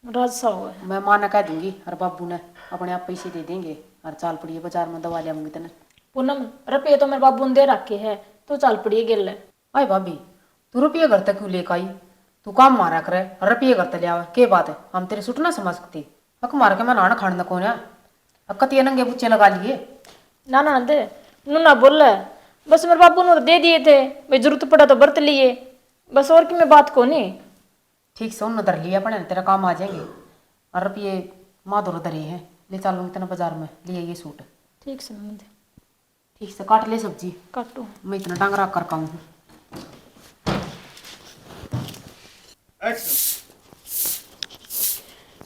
राज सा हुआ है। मैं माँ ने कह दूंगी और बाबू ने अपने आप पैसे दे देंगे और चाल पड़िए बाजार में दवा ले आऊंगी तेने। पूनम रुपये तो मेरे बाबू ने दे रखे है, तो चल पड़िए गिल है। अरे भाभी तू रुपये घर तक क्यों लेकर आई, तू काम मारा करे और रुपये घर तक ले आवे, के बात है। हम तेरे सुट ना समझ सकती, हक मार के मैं नाना खाने को ना कतिया नंगे बुच्चे लगा लिए। ना ना नंद नू ना बोल, बस मेरे बाबू ने तो दे दिए थे, भाई जरूरत पड़ा तो बरत लिए, बस और की मैं बात को नहीं। ठीक से उन धर लिया अपने, तेरा काम आ जाएंगे। और रुपये माँ दो धरे हैं, ले चलूंगी तेना बाजार में ले ये सूट। ठीक से नंद ठीक से काट ले सब्जी, काटो। मैं इतना डांगरा कर पाऊँ।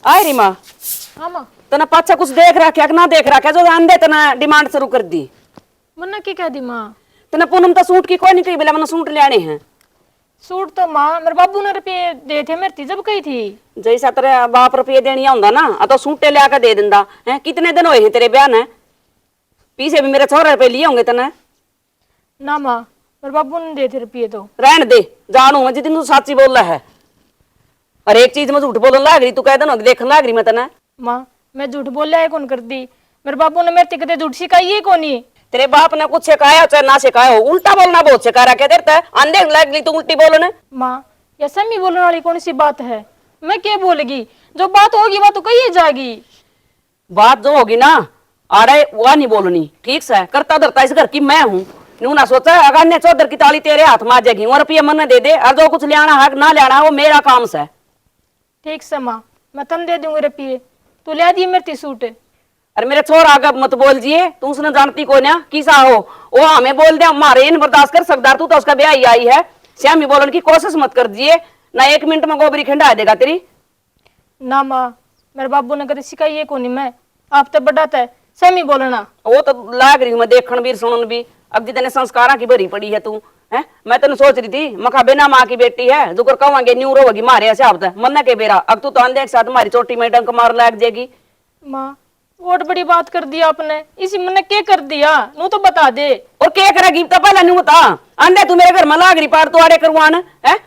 आय री माँ हाँ माँ तना पाछा कुछ देख रखा कि ना देख रखा जो अंधे तना डिमांड शुरू कर दी। मन्ना की कह दी माँ, तना पूनम तो सूट की कोई नहीं कही बोला मैंने सूट लेने हैं। सूट तो माँ मेरे बाबू ने रुपये दे थे, मेरी जब कही थी। जैसा तेरे बाप रुपये देनी होंदा ना आ तो सूटे ले आकर दे दिंदा है। कितने दिन हुए हैं तेरे ब्याह ने, पीछे भी मेरे 100 रुपये लिए होंगे तने। ना माँ मेरे बाबू ने दे थे रुपये तो। रहन दे जानू मैं जितनी तू साची बोल रहा है, और एक चीज में झूठ बोलने लाग रही तू कह देना देखने लाग रही मैं तने। माँ मैं झूठ बोलिया है कौन कर दी, मेरे बाबू ने मेरे कदे झूठ सिखाई है कोनी। तेरे बाप ने कुछ सिखाया चाहे ना सिखाया हो, उल्टा बोलना बहुत सिखा रहा क्या देता है। अंधे लग गई तू उल्टी बोलने। माँ ये समी बोलने वाली कौन सी बात है, मैं क्या बोलेगी, जो बात होगी वो तो कही जाएगी। बात जो होगी ना अरे वह नहीं बोलनी, ठीक से करता धरता इस घर की मैं हूँ। नू ना सोचा अगर ने चौधर की ताली तेरे हाथ में आ जाएगी और रुपये मन दे दे, और जो कुछ लियाना है ना लियाना वो मेरा काम से। ठीक से माँ मैं तन दे दूंगी रुपये, तू ले दी मेरे सूट। अरे मेरे छोर आगे मत बोल जिए, तू उसने जानती को ना किसा हो, वो हमें बोल दे हमारे इन बर्दाश्त कर सकदार तू तो उसका ब्याह ही आई है। श्यामी बोलने की कोशिश मत कर जिए ना, 1 मिनट में गोबरी खंडा देगा तेरी। ना माँ मेरे बाबू ने कभी सिखाई है कोनी, मैं आप तो बड़ा था समी बोलना। वो तो लाग रही हूँ मैं देखन भी सुनन भी, अब जितने संस्कारा की भरी पड़ी है तू है। मैं तेन सोच रही थी मखा बिना माँ की बेटी है जो कहेंगे न्यू रोगी मारे ऐसे आप मन के बेरा, अब तू तो अंधे के साथ हमारी चोटी में डंक मार लाग जाएगी। माँ बहुत बड़ी बात कर दिया आपने, इसी मैंने क्या कर दिया नू तो बता दे। और क्या करेगी तो पहले नहीं बता, अंधे तू मेरे घर में लाग रही पार तू आड़े करवान है।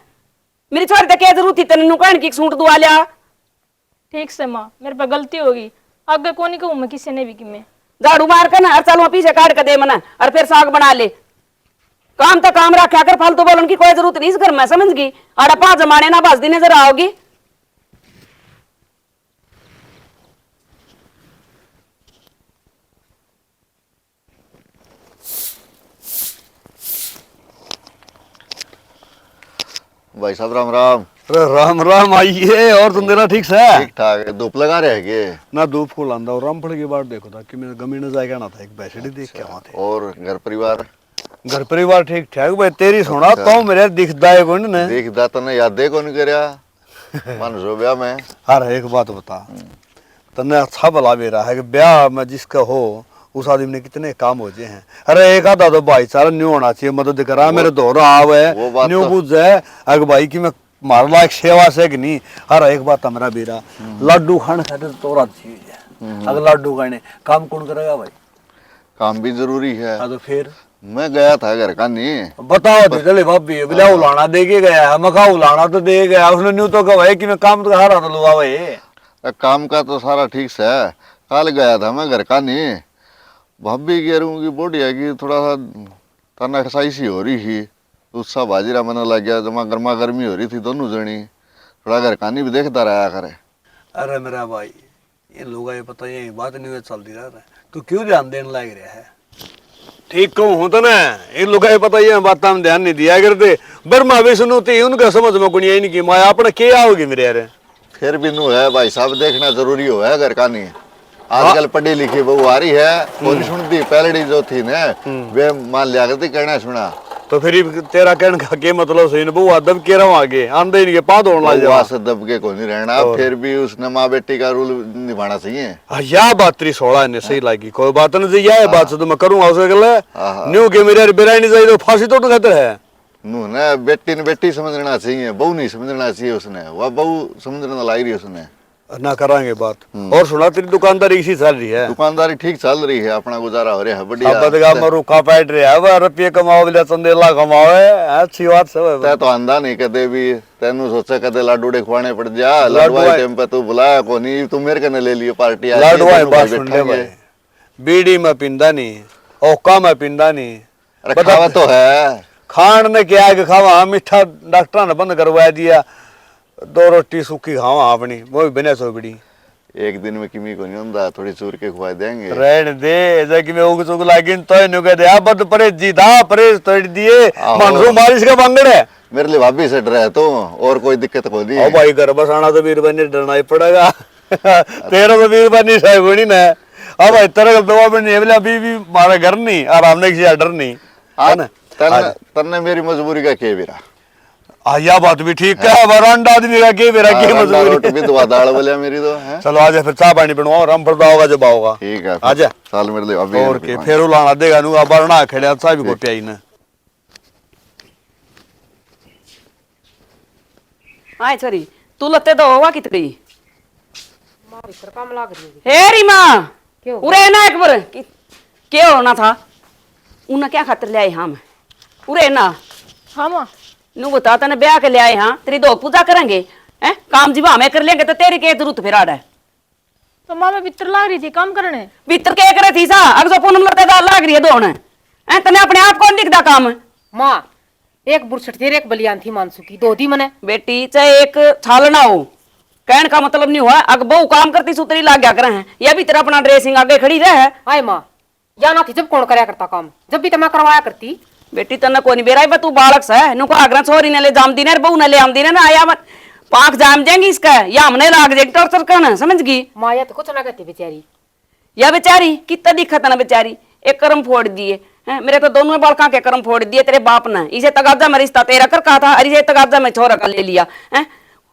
मेरी छोरी तो क्या जरूरत थी तेन कहने की सूट दुआ लिया। ठीक से माँ मेरे पे गलती होगी, आगे को नहीं कहूँ मैं किसी ने भी कि मैं झाड़ू मार कर ना चल पीछे काट के दे मना और फिर साग बना ले। काम तो काम रखा कर, फालतू बोलन की कोई जरूरत नहीं इस घर में, समझ गई। आड़ा 5 जमाने ना बस दी नजर आओगी। भाई साहब राम राम। अरे राम राम आइए। और तुम तेरा ठीक से ठीक ठाक, धूप लगा रहे हैं ना? धूप को लांदा और रामफल की बात देखो था कि मेरा गमी न जाएगा ना था, एक बैसड़ी देख के वहां थे। और घर परिवार घर परिवार ठीक ठाक भाई, तेरी सुना तो मेरे दिखदा है कौन ने देख दा तने याद दे कौन करया मन जो ब्याह में। अरे एक बात बता, तने अच्छा भला भी रहा है कि ब्याह में जिसका हो उस आदमी ने कितने काम हो जाए हैं। अरे एक आधा तो भाईचारा न्यू होना चाहिए, मदद करा मेरे दोहरा आवे न्यू बुझ जाए अग भाई की मैं मार लायक सेवा से कि नहीं। अरे एक बात हमारा बेरा लड्डू खाने खाते तो रात चीज है, अगर लड्डू खाने काम कौन करेगा भाई? काम भी जरूरी है। तो फिर मैं गया था घर का नहीं बताओ दे चले भाभी बिला उलाना दे के गया, मखा उलाना तो दे गया उसने, न्यू तो कहा कि मैं काम तो हारा तो लुआ भाई। काम का तो सारा ठीक से है। कल गया था मैं घर का नहीं, भाभी कह रही हूँ कि बोटी है कि थोड़ा सा तना एक्सरसाइज ही हो रही थी, उत्साह बाजीरा मन लग गया, जमा गर्मा गर्मी हो रही थी दोनों जनी, थोड़ा घर कहानी भी देखता रहा करे। अरे मेरा भाई ये लोग ये पता यही बात नहीं चलती रहा है, तू क्यों ध्यान देने लग रहा है? ठीक कहूँ हूँ तो ना, इन लोग ये पता ये बात हम ध्यान नहीं दिया करते। बर्मा विष्णु थी उनका समझ में कोई यही नहीं की माया अपने क्या आओगी मेरे यार। फिर भी नू है भाई साहब देखना जरूरी हो है घर का नहीं। आजकल पढ़ी लिखी बहू आ रही है, वो नहीं सुनती। पहले जो थी ना वे मान लिया करती, कहना सुना। तो फिर तेरा कहने का के मतलब सही न बउआ दब के रहो आगे आंदे ही नहीं के पाद होने लग बउआ जा। से दब के कोई नहीं रहना, फिर भी उसने माँ बेटी का रूल निभाना चाहिए। या बात तेरी 16 ने सही लगी, कोई बात नहीं। यह बात से तो मैं करूंगा उसके गले न्यू के मेरे बेरा नहीं चाहिए तो फांसी तो खतर है। नू ना बेटी ने बेटी समझना चाहिए, बहू नहीं समझना चाहिए उसने। वह बहू समझना लाई रही उसने ना करांगे बात। और सुना तेरी दुकानदारी इसी चल रही है? दुकानदारी ठीक चल रही है, अपना गुजारा हो रहा है बढ़िया। अब बदगा में रुका पैट रहा है, वह रुपये कमाओ बिला चंदेला कमाओ है, अच्छी बात सब है। तै तो आंदा नहीं कदे भी, तेनू सोचा कदे लाडूडे खुआने पड़ जा। लाडू टाइम पे तू बुलाया को नहीं, तू मेरे कने ले लियो पार्टी। लाडू है बात सुन ले भाई, बीड़ी में पिंदा नहीं, ओका में पिंदा नहीं। अरे खावा तो है, खान ने क्या है कि खावा, मीठा डॉक्टर ने बंद करवा दिया। 2 रोटी सूखी खावा अपनी, वो भी बिना सोबड़ी। एक दिन में किमी को नहीं होता, थोड़ी चूर के खुआ देंगे। रहने दे, जैसे कि मैं उग चुग लागिन तो इन्हों कह दे बद परेज जी था, परेज तोड़ दिए मनसू मारिश का बंगड़ है। मेरे लिए भाभी से डरा है तो, और कोई दिक्कत को नहीं। ओ भाई घर बसाना तो वीर बनी डरना ही पड़ेगा। तेरा तो वीर बनी साहब ना। अब भाई तेरा दवा में नहीं बोला, अभी भी हमारा घर नहीं और हमने किसी डर नहीं है ना। तन्ने मेरी मजबूरी का के बेरा यह बात भी ठीक है, वरांडा आदमी का के बेरा के मजबूरी। रोटी भी दुआ दाल बोलिया मेरी तो है। चलो आजा फिर चाय पानी बनवाओ, हम फिर होगा जब आओगा। ठीक है आजा साल मेरे लिए अभी और के फिर उलाना देगा नु अब बरना खड़े चाय भी कोटे आई ना। आए छोरी तू लत्ते तो होगा कितनी मारी पर काम लाग रही है। हे रीमा क्यों? उरे ना एक बार क्या होना था उन्हें क्या खातिर ले आए हम उरे ना। हाँ माँ नू बता तने ब्याह के ले आए हाँ तेरी दो पूजा करेंगे हैं काम जीवा हमें कर लेंगे तो तेरी क्या जरूरत फिर आड़ा है। तो माँ मैं बितर लाग रही थी काम करने। भीतर क्या करे थी सा अग जो पूनम लड़ते दाल लाग रही है दोने हैं तने अपने आप कौन दिखदा काम। माँ एक बुरसट थी एक बलियान थी मानसू की, दो दी मने। बेटी चाहे एक छालना हो कहने का मतलब नहीं हुआ अग बहु काम करती सुतरी लाग गया करे हैं या भी तेरा अपना ड्रेसिंग आगे खड़ी रहे। आए माँ या ना थी जब कौन कराया करता काम, जब भी तो मैं करवाया करती। बेटी तन्ने कोनी बेराई बा तू बालक सा है नुको आगरा छोरी ने ले जाम दी ने बहु ने ले आम दी ने ना आया पाक जाम देंगी इसका या हमने लाग जाएगी टॉर्चर करना समझ गई। माँ या तो कुछ ना कहती बेचारी। या बेचारी कितना दिक्कत ना बेचारी एक कर्म फोड़ दिए हैं मेरे तो दोनों बालका के कर्म फोड़ दिए तेरे बाप ने। इसे तगाजा में रिश्ता तेरा कर कहा था अरे इसे तगाजा में छोरा का ले लिया है।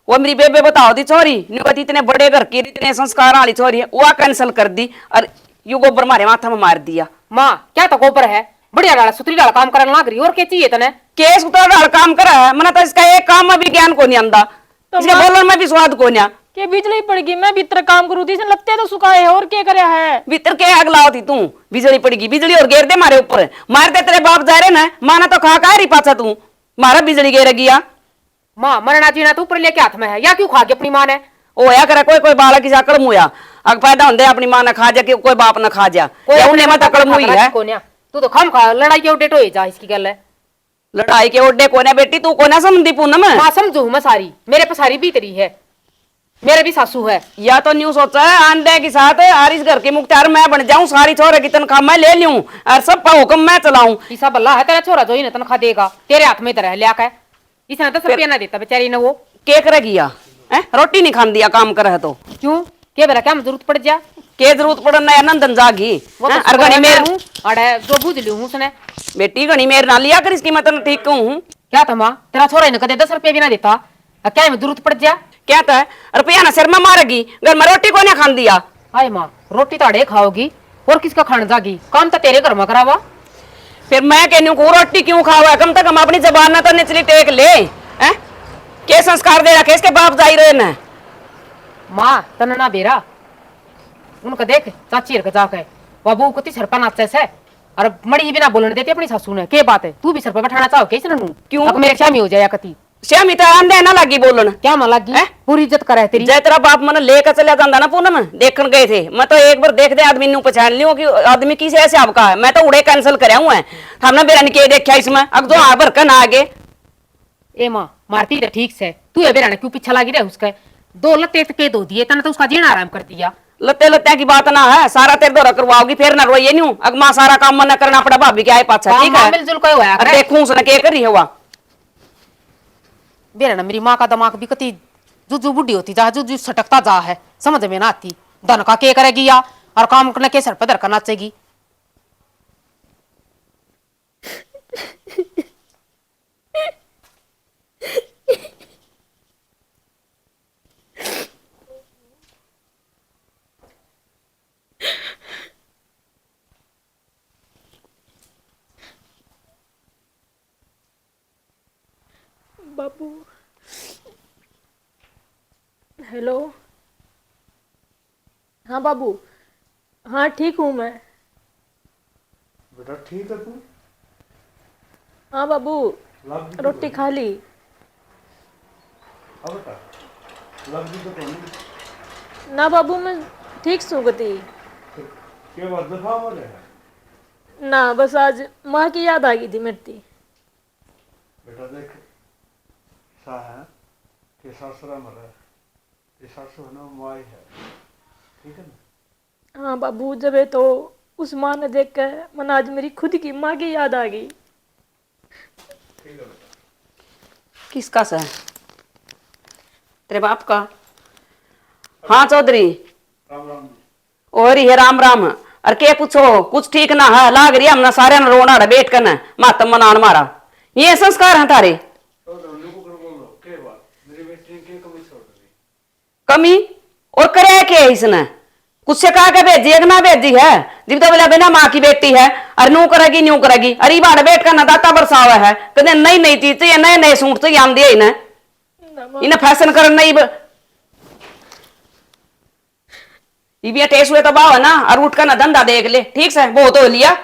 वो मेरी बेबे बताओ दी छोरी कहती इतने बड़े घर की इतने संस्कार वाली छोरी है वो कैंसिल कर दी और यू गोबर मारे माथा में मार दिया। माँ क्या तो गोबर है बढ़िया डाला सुतरी डाला काम करने लाग रही और क्या चाहिए तने। केस उतर डाल काम करा है मना तो इसका एक काम में भी ज्ञान को नहीं आंदा इसके बोलने में भी स्वाद को नहीं। के बिजली पड़गी मैं भीतर काम करूँ थी लत्ते तो सुखाए है और क्या करे है। भीतर के आग लाओ थी तू बिजली पड़गी बिजली और घेर दे मारे ऊपर मार दे तेरे बाप जा रहे ना माना तो खा का रही पाछा तू मारा बिजली घेर गया। माँ मरना जीना तो ऊपर लेके हाथ में है या क्यों खा के अपनी माँ ने। ओ या करे कोई कोई बालक की अकड़ मुया अग पैदा होंदे अपनी मां ने खा जा कि कोई बाप ने खा जा या उन्हें मत अकड़ मुई है। तू तो खम खा लड़ाई के उडेट हो जा इसकी गल है। लड़ाई के ओडे कोने बेटी तू कोना समझी पूनम माँ समझू मैं सारी मेरे पे सारी बीतरी है मेरे भी सासू है। या तो न्यू सोचा है आंडे के साथ आर इस घर के मुख्तार मैं बन जाऊं सारी छोरे की तनख्वाह मैं ले लूं और सब पर हुक्म मैं चलाऊं। ईसा बल्ला है तेरा छोरा जो ही ना तनख्वाह देगा तेरे हाथ में तरह लिया है इसने 10 रुपया ना देता बेचारी ने वो के करेगी या रोटी नहीं खान दिया काम करे तो क्यों के बेरा क्या जरूरत पड़ जा के जरूरत पड़ना नंदन जागी और घनी मेर अरे जो बुझ लू उसने बेटी घनी मेर ना लिया कर इसकी मैं तन ठीक कहूं क्या था माँ तेरा छोरा ने कदे 10 रुपया भी ना देता क्या में जरूरत पड़ जा क्या था रुपया ना सिर में मारेगी घर में रोटी को ना खान दिया। हाय माँ रोटी तो अड़े खाओगी और किसका खान जागी काम तो तेरे घर में करावा। फिर मैं कहनी को रोटी क्यों खावा कम से कम अपनी जबान ना तो निचली टेक ले हैं के संस्कार दे रखे इसके बाप जाई रहे ना। माँ तन ना बेरा उनका देख चाची रख जाके बाबू को ती सरपा नाचे से और मड़ी भी ना बोलने देती अपनी सासू ने के बात है तू भी सर पे बैठाना चाहो कैसे नू क्यों? अब मेरे शामी हो जाया कती श्यामी तो आंधे ना लगी बोलन क्या मां लगी पूरी इज्जत करे तेरी। जय तेरा बाप मन लेकर चला जाता ना पूनम देखने गए थे मैं तो एक बार देख दे आदमी नु पहचान लियो कि आदमी किस ऐसे आपका है मैं तो उड़े कैंसिल कराया हुआ है हमने बेरा के देखा इसमें अब जो आ भर ना आगे ए मां मारती तो ठीक से तू ये बेरा क्यों पीछा लगी रहे उसके 2 लत्ते के दो दिए तने तो उसका जीना आराम कर दिया। लत्ते लत्ते की बात ना है सारा तेरे दो करवाओगी फिर ना रोइए न्यू अगमा सारा काम मन करना पड़ा भाभी के आए पाछा ठीक है मिलजुल कोई होया अब देखूं उसने के करी हुआ बेरा ना मेरी माँ का दिमाग भी कती जुजू बुढ़ी होती जा जुजू सटकता जा है समझ में ना आती धन का के करेगी या और काम करने के सर पे धरकर नाचेगी। बाबू हेलो। हाँ बाबू, हाँ ठीक हूँ मैं। बेटा ठीक है तू? हाँ बाबू, रोटी खा ली। हाँ बेटा, लग भी तो नहीं। ना बाबू मैं ठीक सो गई। क्या बात दफा वाले है? ना बस आज माँ की याद आ गई थी मेरी। बेटा देख, सा है कि सासरा मरा है, ये सासू है ना माई है, ठीक है ना? हाँ बाबू, जब है तो उस माँ ने देख कर मन आज मेरी खुद की माँ की याद आ गई। ठीक है बेटा। किसका सा? तेरे बाप का? हाँ चौधरी। राम राम। और ये राम राम। और के पूछो, कुछ ठीक ना है, लाग रही हमने सारे ने रोना बैठ कर न मातम मनान मारा। ये संस्कार है तारे? कमी और करे के इसने कुछ से कहा के भेजी है ना भेजी है? जब तो बोला बिना माँ की बेटी है और नू करेगी न्यू करेगी। अरे बाढ़ बैठ कर ना दाता बरसावा है, कदे नई नई चीज चाहिए, नए नए सूट चाहिए, आम दिए इन्हें फैशन कर नहीं ये टेस्ट हुए तो बाव है ना, और उठ कर ना धंधा देख ले, ठीक से बहुत हो लिया।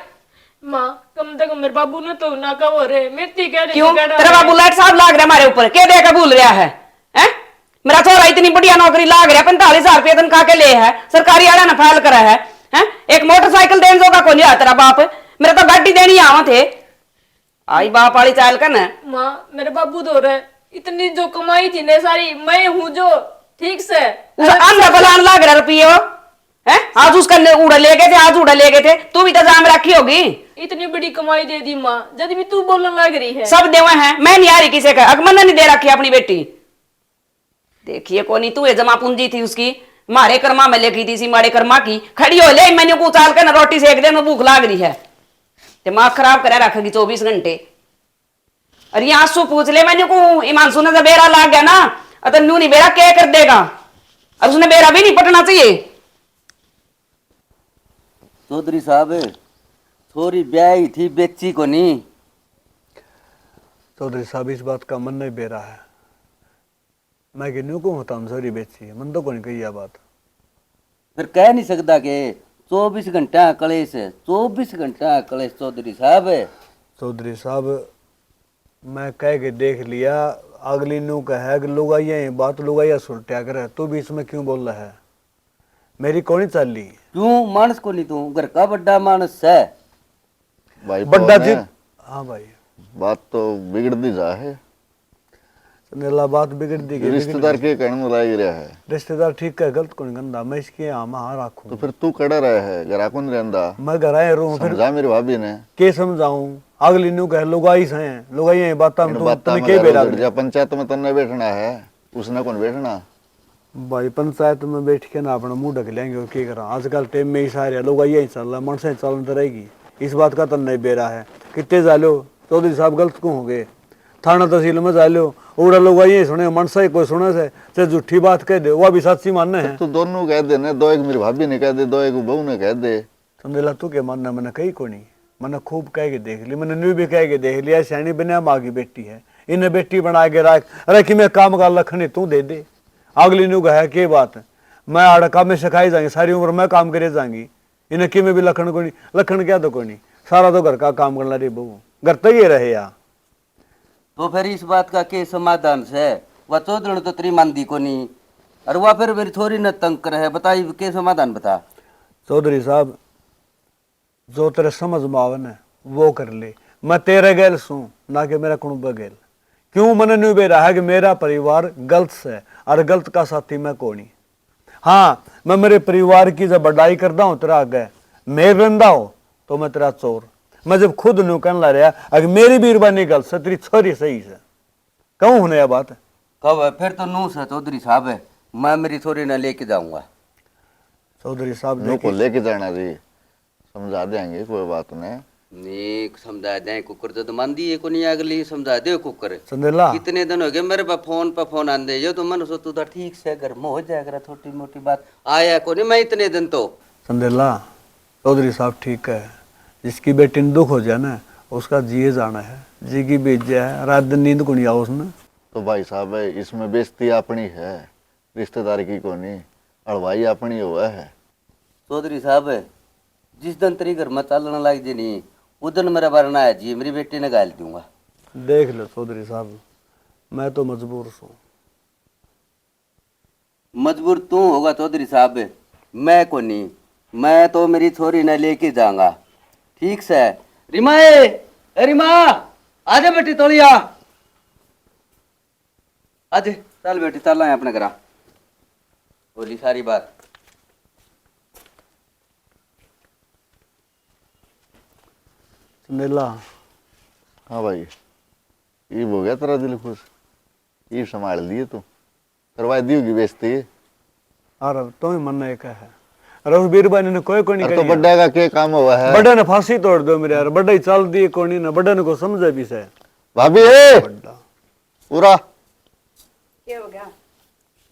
माँ कम से कम मेरे बाबू ने तो ना कहो रे, मैं कह रही क्यों तेरा बाबू लाइट साहब लाग रहा हमारे ऊपर, क्या देकर भूल रहा है? हैं? मेरा छोरा इतनी बढ़िया नौकरी लाग रहा है, 45,000 रुपया तनखा के ले है, सरकारी वाला ना फाइल करा है, हैं? एक मोटरसाइकिल देने जोगा को नहीं तेरा बाप, मेरा तो गाड़ी देनी आवा थे। आई बाप वाली चाल कर ना। माँ मेरे बाबू तो रहे इतनी जो कमाई थी ने सारी मैं हूँ जो, ठीक से अंधा बलान लाग रहा रुपये है। आज उसका उड़ा ले गए थे, आज उड़ा ले गए थे, तू भी तो जाम रखी होगी। इतनी बड़ी कमाई दे दी माँ, जब भी तू बोलने लग रही है। सब देवे हैं, मैं नहीं आ रही किसी का, अगमन नहीं दे रखी अपनी बेटी। देखिए कोनी तू जमा पूंजी थी उसकी, मारे कर्मा में लेकी थी, मारे कर्मा की खड़ी हो ले, मैंने को उचाल कर ना रोटी सेक दे, भूख लाग रही है, दिमाग खराब करे रखेगी 24 घंटे। अरे ये आंसू पूछ ले मैंने को, ईमानसू ने बेरा लाग गया ना, अतः न्यू नहीं बेरा क्या कर देगा, और उसने बेरा भी नहीं पटना चाहिए। चौधरी साहब छोरी ब्याही थी बेची को नहीं। चौधरी साहब इस बात का मन नहीं बे रहा है, मैं कि न्यू को होता हम सॉरी बेची है, मन तो को नहीं कही यह बात। फिर कह नहीं सकता कि 24 घंटा कलेश है, 24 घंटा कलेश चौधरी साहब। चौधरी साहब मैं कह के देख लिया, अगली न्यू का है कि लुगाइया बात लुगाइया सुलटिया करे, तू भी इसमें क्यों बोल रहा है? मेरी कौन ही चाल ली? क्यों मानस को नहीं, तू घर का बड़ा मानस है भाई बड्डा पवन जी। है, हाँ भाई बात तो बिगड़ दी जा है, नेला बात बिगड़ दी गई। रिश्तेदार के कहने में लाग रहा है। रिश्तेदार ठीक है, गलत कौन गंदा, मैं इसके यहाँ हाँ रखूं तो फिर तू कड़ा रहा है, घर कौन रहंदा? मैं घर आए रहूं, फिर समझा मेरी भाभी ने के समझाऊं? अगली न्यू कह लुगाई से लुगाई बात इन बात में के बेरा जा पंचायत में तन्ने बैठना है, उसने कौन बैठना? भाई पंचायत में बैठ के ना अपना मुंह ढक लेंगे और क्या करा, आजकल टाइम में ही सारे लोग यही चल रहा, मन से चलन तो रहेगी, इस बात का तो नहीं बेरा है। कितने जालो चौधरी साहब गलत क्यों हो गए, थाना तहसील में जालो उड़ा लोग यही सुने, मन से कोई सुने से चाहे झूठी बात कह दे, वह भी सच्ची मानने हैं। तो दोनों कह दे ने, दो एक मेरी भाभी ने कह दे, दो एक बहू ने कह दे। समझेला तू क्या मानना, मैंने कही को नहीं, मैंने खूब कह के देख ली, मैंने न्यू भी कह के देख लिया, सैनी बिना माँ की बेटी है, इन्हें बेटी बना के रख, अरे कि मैं काम का लखनी तू दे दे। अगली न्यू है के बात है, मैं आड़ा काम में सिखाई जाएंगी, सारी उम्र मैं काम करे जाएंगी, इन्हें कि में भी लखन को नहीं, लखन क्या तो कोई नहीं, सारा तो घर का काम करना रही बहू, घर तो ये रहे यार। तो फिर इस बात का के समाधान से? वह चौधरी तो तेरी मानदी को नहीं, और वह फिर मेरी थोड़ी न तंग कर है, बताई के समाधान बता। चौधरी साहब जो तेरे समझ में आवन है वो कर ले, मैं तेरे गैल सू ना कि मेरा कुणबा गैल। क्यों मन नहीं बे रहा है कि मेरा परिवार गलत से, और गलत का साथी मैं कौन ही। हाँ मैं मेरे परिवार की जब बढ़ाई करता हूँ तेरा आगे मैं रंदा हो तो मैं तेरा चोर, मैं जब खुद न्यू कहने ला रहा अगर मेरी बीरबानी गलत से तेरी छोरी सही से कहूँ होने यह बात है। कब है फिर तो नू से चौधरी साहब है, मैं मेरी थोड़ी न लेके जाऊंगा। चौधरी साहब नो को देखिए, लेके जाना जी, समझा देंगे, कोई बात नहीं। नीक समझा दे कुकर तो मान दिए को नहीं अगली समझा दे कुकर। संदेला कितने दिन हो गए मेरे पास फोन पे फोन आंदे यो तो मन सो तू तो ठीक से घर में हो जाएगा छोटी मोटी बात आया को नहीं मैं इतने दिन तो। संदेला चौधरी साहब ठीक है, जिसकी बेटी ने दुख हो जाए ना उसका जिए जाना है, जी की बीत जाए रात दिन नींद को नहीं आओ उसने। तो भाई साहब इसमें बेइज्जती अपनी है, रिश्तेदार की को नहीं, अड़वाई अपनी हुआ है। चौधरी साहब जिस दिन तेरी घर में चलने लग जे नहीं उधर मेरा बरना है जी मेरी बेटी ने गाल दूंगा। देख लो चौधरी साहब, मैं तो मजबूर हूँ। मजबूर तू होगा चौधरी साहब, मैं को नहीं, मैं तो मेरी छोरी ने लेके जाऊंगा। ठीक से रिमा ए रिमा आजा बेटी तोलिया आजे चल बेटी चल आए अपने घर बोली सारी बात। संदेला हाँ भाई, ये हो गया तेरा दिल खुश, ये संभाल लिए तू, करवा दी होगी बेइज्जती। अरे तुम्हें मन एक है, अरे उस बीरबाई ने कोई नहीं अरे तो करी। बड्डा का क्या काम हुआ है? बड़े ने फांसी तोड़ दो मेरे यार, बड़ा ही चल दिए कोनी ना, बड़े ने को समझे भी से भाभी ए बड़ा पूरा क्या हो गया?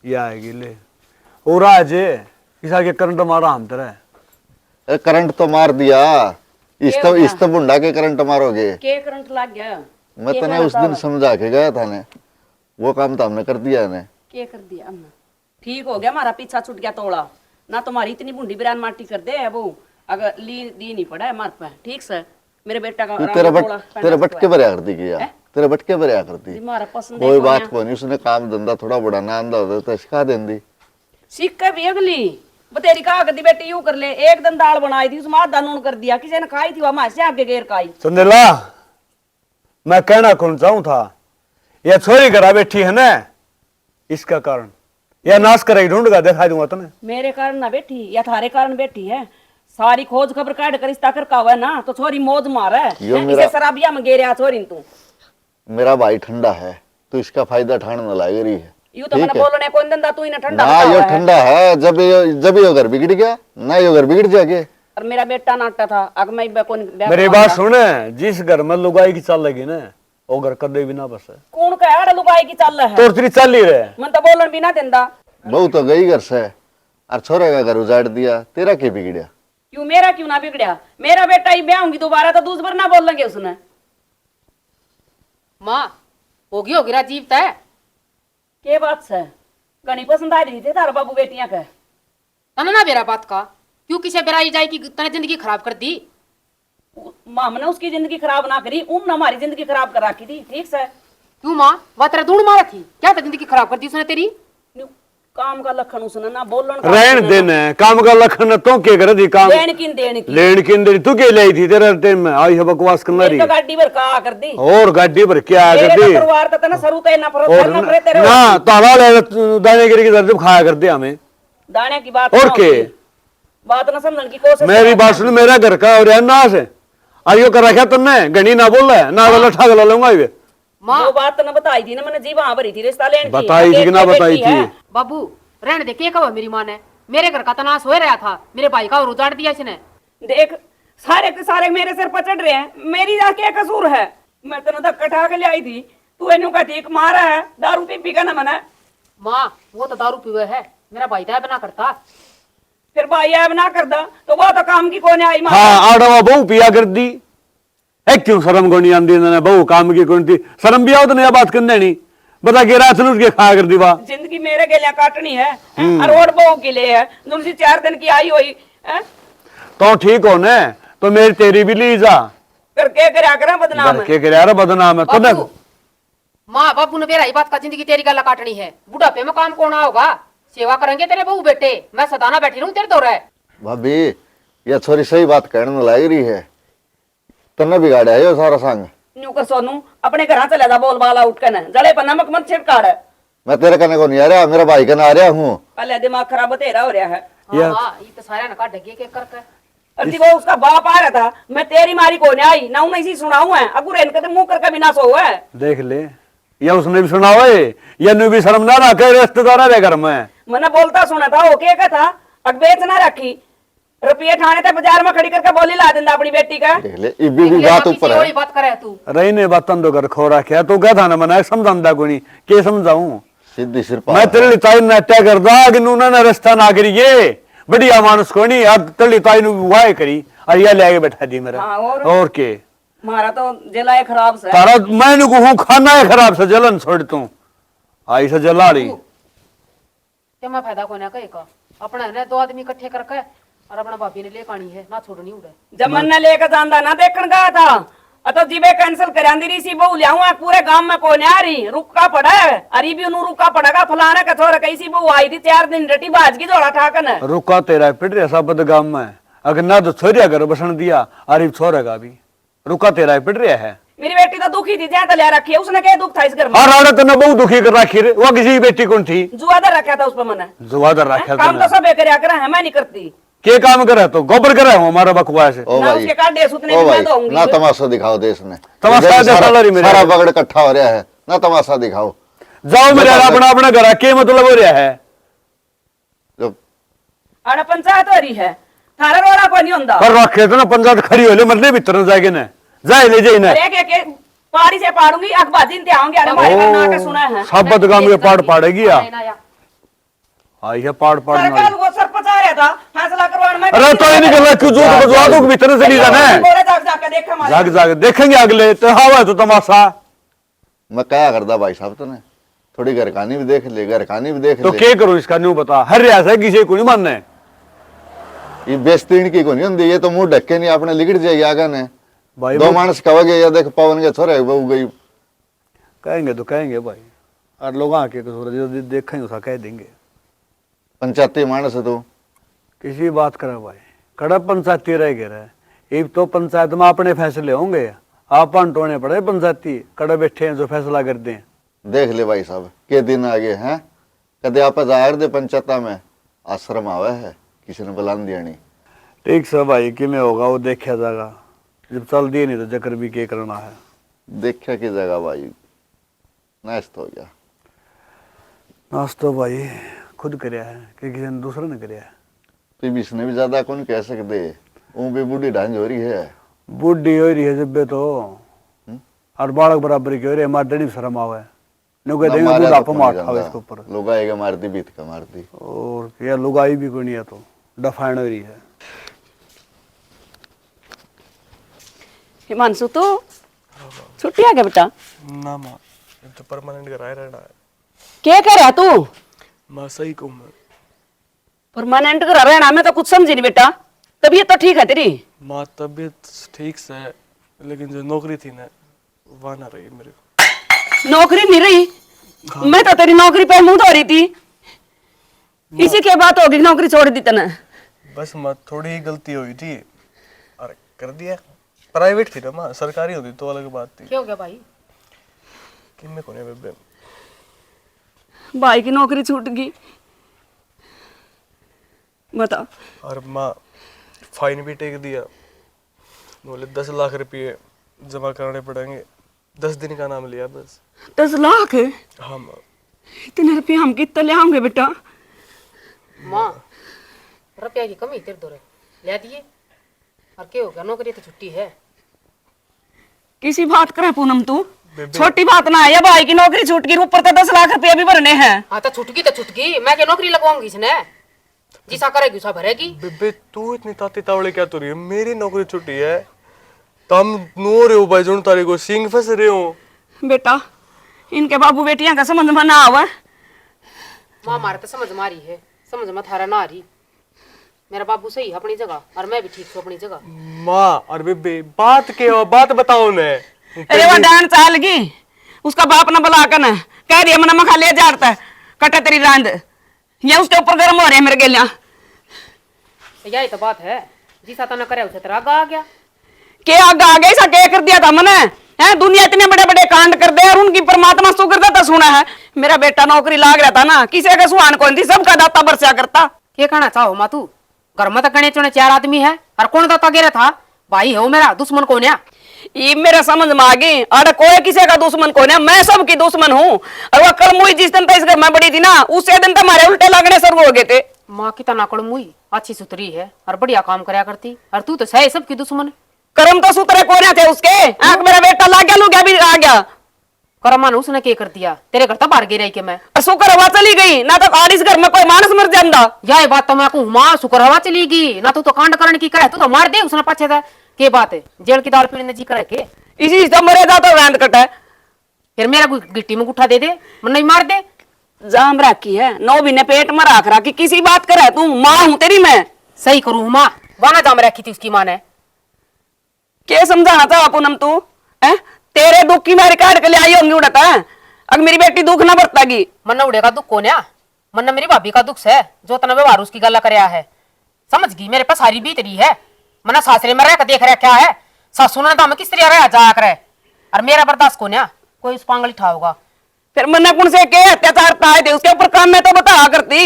ये आएगी ले और आज किसा के करंट मारा हम तेरे। अरे करंट तो मार दिया, इस तो बुंडा के करंट मारोगे। के करंट लग गया? मैं तने उस दिन समझा के गया था ने, वो काम तो हमने कर दिया ने। के कर दिया हमने? ठीक हो गया, हमारा पीछा छूट गया तोड़ा ना, तुम्हारी इतनी बुंडी बिरान माटी कर दे है वो, अगर ली दी नहीं पड़ा है हमारे पे। ठीक से मेरे बेटा का तेरे बटके भरिया कर दी किया, तेरे बटके भरिया कर दी, हमारा पसंद कोई बात को नहीं, उसने काम धंधा थोड़ा बड़ा ना आंदा होता तो सिखा देंदी। सीख के भी अगली बतेरी कहा कर दी बेटी यूं कर ले, एक दिन दाल बनाई थी उसमें आधा नून कर दिया, किसी ने खाई थी वहां से आगे घेर खाई। संदेला मैं कहना कौन चाहूं था, यह छोरी घरा बैठी है ना, इसका कारण यह नाश करेगी, ढूंढगा दिखा दूंगा तुम्हें। मेरे कारण ना बैठी या थारे कारण बैठी है, सारी खोज खबर काट कर रिश्ता कर का हुआ ना तो छोरी मौज मार है, इसे शराबिया में गेरिया छोरी तू। मेरा भाई ठंडा है तो इसका फायदा ठाण लग रही है। यूं तो मैंने बोलने कौन दंदा तू इन्हें ठंडा ना ये ठंडा है, जब ये घर बिगड़ गया ना, ये घर बिगड़ जाएगा। और मेरा बेटा नाटा था अग मैं मेरी बात सुने, जिस घर में लुगाई की चल लगी ना वो घर कदे भी ना बसे। कौन कह रहा लुगाई की चल है? तो तेरी चल ही रहे मन तो बोलन भी ना देंदा। बहू तो गई घर से और छोरे का घर उजाड़ दिया, तेरा क्या बिगड़िया? क्यों मेरा क्यों ना बिगड़िया? मेरा बेटा ही ब्याह होंगी दोबारा तो दूसरी बार ना बोल लेंगे उसने। माँ होगी राजीव तय के बात से गणी पसंद आ रही थी तारा बाबू बेटियां का तने ना बेरा बात का, क्यों किसे बेराई जाए कि तने जिंदगी खराब कर दी। हमने उसकी जिंदगी खराब ना करी, उन हमारी जिंदगी खराब कर रखी थी। ठीक से क्यों माँ वह तेरा दूड़ मारा थी क्या था, जिंदगी खराब कर दी उसने तेरी। काम का लखन उसने ना बोलन रहन देने काम का लखन तो के करे थी काम लेन किन देने की लेन किन दे तू के लाई थी तेरे टाइम में आई है बकवास करना रही तो गाड़ी भर का कर दी और गाड़ी पर क्या कर मेरे दी परिवार तो ना सरू ते ना पर और ना परे तेरे ना ताला ले दाने गिरी की तरफ खाया कर दे हमें दाने की बात और ना के होती। बात ना समझने की कोशिश मेरी कर। बात सुन, मेरा घर का और नाश है आइयो कर रखा तुमने, गणी ना बोल रहा है ना वाला ठग ला लूंगा ये। जो बात ना बताई थी ना मैंने जी वहां भरी थी रिश्ता लेने की बताई थी कि ना बताई थी? बाबू रहने दे, क्या कहा मेरी माँ ने, मेरे घर का तनाश हो रहा था, मेरे भाई का और उजाड़ दिया इसने। देख सारे के सारे मेरे सिर पर चढ़ रहे हैं, मेरी जा क्या कसूर है? मैं तेन धक्का ठा के ले आई थी, तू इन्हों का ठीक मारा है, दारू पी का ना मना। माँ वो तो दारू पीवे है, मेरा भाई दाब ना करता। फिर भाई ऐब ना करदा तो वो तो काम की कोने आई मां। हाँ आड़वा बहु पिया कर दी है, क्यों शर्म को नहीं आंदी ना बहु काम की कौन थी, शर्म भी आओ तो नया बात करने नहीं बता के रात लूट के खाया कर दी वाह। जिंदगी मेरे गेलिया काटनी है और रोड बहू के लिए है, दूसरी 4 दिन की आई हुई है तो ठीक हो ने तो मेरी तेरी भी ली जा फिर क्या करा करा बदनाम के करे यार बदनाम है तो ना। माँ बाबू ने मेरा बात का जिंदगी तेरी गला काटनी है, बुढ़ापे में काम कौन होगा, सेवा करेंगे तेरे बहू बेटे, मैं सदाना बैठी रहूं तेरे दौरे। भाभी यह छोरी सही बात कहने लग रही है, तन्ने बिगाड़ा है यो सारा संग। न्यू कर सोनू अपने घर चले जा बोल बाला उठ के न जड़े पर नमक मत छिड़काड़। मैं तेरे कहने को नहीं आ रहा, मेरा भाई कहने आ रहा हूँ। पहले दिमाग खराब तेरा हो रहा है। हाँ, ये तो सारे नका ढगे के करके अरे वो उसका बाप आ रहा था, मैं तेरी मारी को नहीं आई ना, उन्हें इसी सुनाऊ है अगुर इनका तो मुंह करके बिना सो है। देख ले या उसने भी सुना हुआ है या भी शर्म ना रखे रिश्तेदार है घर में। मैंने बोलता सुना था ओके का था अब बेच ना रखी, रुपये ठाणे थे बाजार में खड़ी करके बोली ला देंदा अपनी बेटी का। देख ले इबी भी बात ऊपर है। बात करे तू रही ने बातन तो कर खो रखा तो क्या था ना मना समझांदा कोनी के समझाऊं सीधी सिर मैं तेरी ताई नाट्या करदा कि नूना ना रास्ता ना करिए बढ़िया मानुस कोनी अब तेरी ताई नु वाय करी और ये ले आके बैठा दी मेरा। हाँ, और के मारा तो जलाए खराब से तारा मैंने कहूं खाना है खराब से जलन छोड़ तू आई से जला रही क्या मैं फायदा कोने कहे का अपना है ना 2 आदमी इकट्ठे करके और अपना भाभी ने ले कानी है ना छोड़नी उड़े। जब मन ने लेकर जांदा ना देखन गया था तो जीवे कैंसिल करांदी रही सी बहू लियाऊं पूरे गांव में कोई नहीं आ रही रुका पड़ा है अरे भी उन्होंने रुका पड़ेगा फलाना का छोरा कैसी बहू आई थी 4 दिन रटी बाज की जोड़ा ठाकन है रुका तेरा पिट रहा सब गांव में अगर ना तो छोरिया घर बसन दिया अरे छोरेगा भी रुका तेरा पिट रहा है। मेरी बेटी तो दुखी थी जहाँ तलिया रखी है उसने क्या दुख था इस घर में और औरत ने बहुत दुखी कर रखी रे वो किसी की बेटी कौन थी जुआदर रखा था उस पर मैंने जुआदर रखा काम तो सब करे कर है मैं नहीं करती के काम करे तो गोबर करे हूँ हमारा बकवास ओ ना भाई उसके कार्ड दे सुतने ओ में भाई मैं दूंगी ना तमाशा दिखाओ देश में तमाशा इधर देखा ला रही मेरे। सारा बगड़ इकट्ठा हो रहा है ना तमाशा दिखाओ जाओ मेरे अपना अपना घर के मतलब हो रहा है जब अरे पंचायत हो रही है थारा रोड़ा कोई नहीं होता पर रखे तो ना पंचायत खड़ी हो ले मतलब भीतर जाएगे ना जाए ले जाए ना अरे के पहाड़ी से पाड़ूंगी अखबार दिन आऊंगी अरे हमारे घर ना के सुना है साबत गांव के पाड़ पाड़ेगी या आई है पाड़ पाड़ना सरकार वो सरपंच आ रहा था फैसला करवाने में अरे तो ये नहीं कर रहा क्यों जो बजवा दो भीतर से नहीं जाना है बोले जाग जाग के देख हमारे जाग जाग देखेंगे अगले तो हवा है तो तमाशा मैं क्या करता भाई साहब तूने थोड़ी घर कहानी भी देख ले घर कहानी भी देख तो ले क्या करूं इसका न्यू बता हर रियासत है किसी को नहीं मानना है ये बेस्तीन की को नहीं होती ये तो मुंह ढक्के नहीं आपने लिखट जाएगी आगे ने भाई दो मानस कहोगे या देख पवन के छोरे बहू गई कहेंगे तो कहेंगे भाई और लोग आके जो देखेंगे उसका कह देंगे पंचायती मानस है तू किसी बात करे भाई कड़ा पंचायती रह गए रहे एक तो पंचायत में अपने फैसले होंगे आप टोने पड़े पंचायती कड़ा बैठे हैं जो फैसला कर दें देख ले भाई साहब के दिन आगे हैं कदे आप जाहिर दे पंचायता में आश्रम आवे है किसी ने बुलान दिया नहीं ठीक सब भाई कि में होगा वो देखा जाएगा जब चल दिए नहीं तो जकर भी के करना है देखा की जगह भाई नष्ट हो गया नाश तो भाई खुद करया है कि किसी ने दूसरा ने करया है तो इसने भी ज्यादा कौन कह सकते वो भी बूढ़ी ढांझ हो रही है बूढ़ी हो रही है जब तो और बालक बराबर की हो रही है हमारे डड़ी शर्म आवे नो कह देंगे दूध आप मार खाओ इसके ऊपर लोग आएगा मारती बीत का मारती और क्या लुगाई भी कोई नहीं है तो डफाइन हो रही है हिमांशु तो छुट्टी आ गया बेटा ना माँ ये तो परमानेंट कराए रहना है। क्या कर रहा तू माँ सही कहूँ मैं परमानेंट करा रहना मैं तो कुछ समझी नहीं बेटा तबीयत तो ठीक है तेरी माँ तबीयत ठीक से है लेकिन जो नौकरी थी ना वहाँ ना रही मेरे को। नौकरी नहीं रही मैं तो तेरी नौकरी पे मुंह धो रही थी इसी के बात होगी नौकरी छोड़ दी तने बस माँ थोड़ी ही गलती हुई थी अरे कर दिया प्राइवेट थी ना माँ सरकारी होती तो अलग बात थी। क्या हो गया भाई कि मैं कौन है बेबे भाई की नौकरी छूट गई बता और माँ फाइन भी टेक दिया बोले 10 लाख रुपये जमा कराने पड़ेंगे 10 दिन का नाम लिया बस 10 लाख हाँ माँ इतने रुपये हम कितने ले आऊंगे बेटा माँ रुपया की कमी तेरे दो ले दिए और क्या हो गया नौकरी तो छुट्टी है किसी बात करे पूनम तू छोटी बात ना है या भाई की नौकरी छूट गई ऊपर तो 10 लाख रुपये भी भरने हैं हाँ तो छुटकी मैं क्या नौकरी लगवाऊंगी इसने जिसा करेगी उसा भरेगी बेबे तू इतनी ताती तावड़े क्या तो रही है मेरी नौकरी छुट्टी है तुम नो रहे हो भाई जोन तारी को सिंग फंस रहे हो बेटा इनके बाबू बेटियां का समझ में ना आवा माँ हमारे तो समझ मारी है समझ में थारा ना आ रही मेरा बाबू सही है अपनी जगह और मैं भी ठीक हूँ अपनी जगह माँ और बेबे बात के हो बात बताओ ने अरे वो डांड चाल गई उसका बाप ना बुला कर न कह दिया मना मखा ले जाता है कटा तेरी रांद ये उसके ऊपर गर्म हो रहे हैं मेरे गेलिया यही तो बात है जिसा तो न करे उसे तेरा आगा आ गया के आगे आ गया ऐसा क्या कर दिया था मैंने है दुनिया इतने बड़े बड़े कांड कर दे और उनकी परमात्मा सुगरता था सुना है मेरा बेटा नौकरी लाग रहा था ना किसी का सुहान कौन थी सबका दाता बरसा करता क्या कहना चाहो माँ तू घर में तो गणे चुने 4 आदमी है और कौन दाता गिरा था भाई है वो मेरा दुश्मन कौन है ये मेरा समझ में आ गई अरे कोई किसी का दुश्मन कौन है मैं सबकी दुश्मन हूँ और वह कल मुई जिस दिन तक इस घर में बड़ी थी ना उसी दिन तो हमारे उल्टे लगने शुरू हो गए थे माँ की तना कड़मुई अच्छी सुतरी है और बढ़िया काम करया करती, और तू तो सही सबकी दुश्मन। कर्म तो सुतरे कोने थे उसके। आंख मेरा बेटा लाग गया, लुगाया भी आ गया। करमान उसने क्या कर दिया? तेरे घर तो बाहर गिर रही के मैं। और शुक्र हवा चली गई ना, तो आज इस घर में कोई मानस मर जाता। यह बात तो मैं कहूँ माँ, शुक्र हवा चली गई ना, तू तो कांड करने की करे, तू तो मार दे उसने पाछे था। के बात है, जेल की दाल पीने जी करे के इसी से मरे जा तो वैंद कटा है। फिर मेरा गिट्टी में गुठा दे दे, मन नहीं मार दे। जाम राखी है, 9 महीने पेट में राख रखी, किसी बात करे तू? माँ हूं तेरी मैं। सही करूँ माँ, वाना जाम रखी थी उसकी माँ ने। के समझाना था पूनम तू? तेरे दुख की मैं रिकॉर्ड के लिए आई होंगी उड़ता है। अगर मेरी बेटी दुख ना बरतागी। मन उड़ेगा दुख को न्या, मन मेरी भाभी का दुख है जो तना व्यवहार उसकी गला करया है। समझ गई, मेरे पास सारी बीतरी है। मना सासरे में रह देख रहा क्या है, सासू ने तो किस तरह रह जाया करे, और मेरा बर्दाश्त को न्या कोई उस पांगल उठाओगा। फिर मन्ना कौन से के अत्याचार ताए थे उसके ऊपर? काम में तो बता करती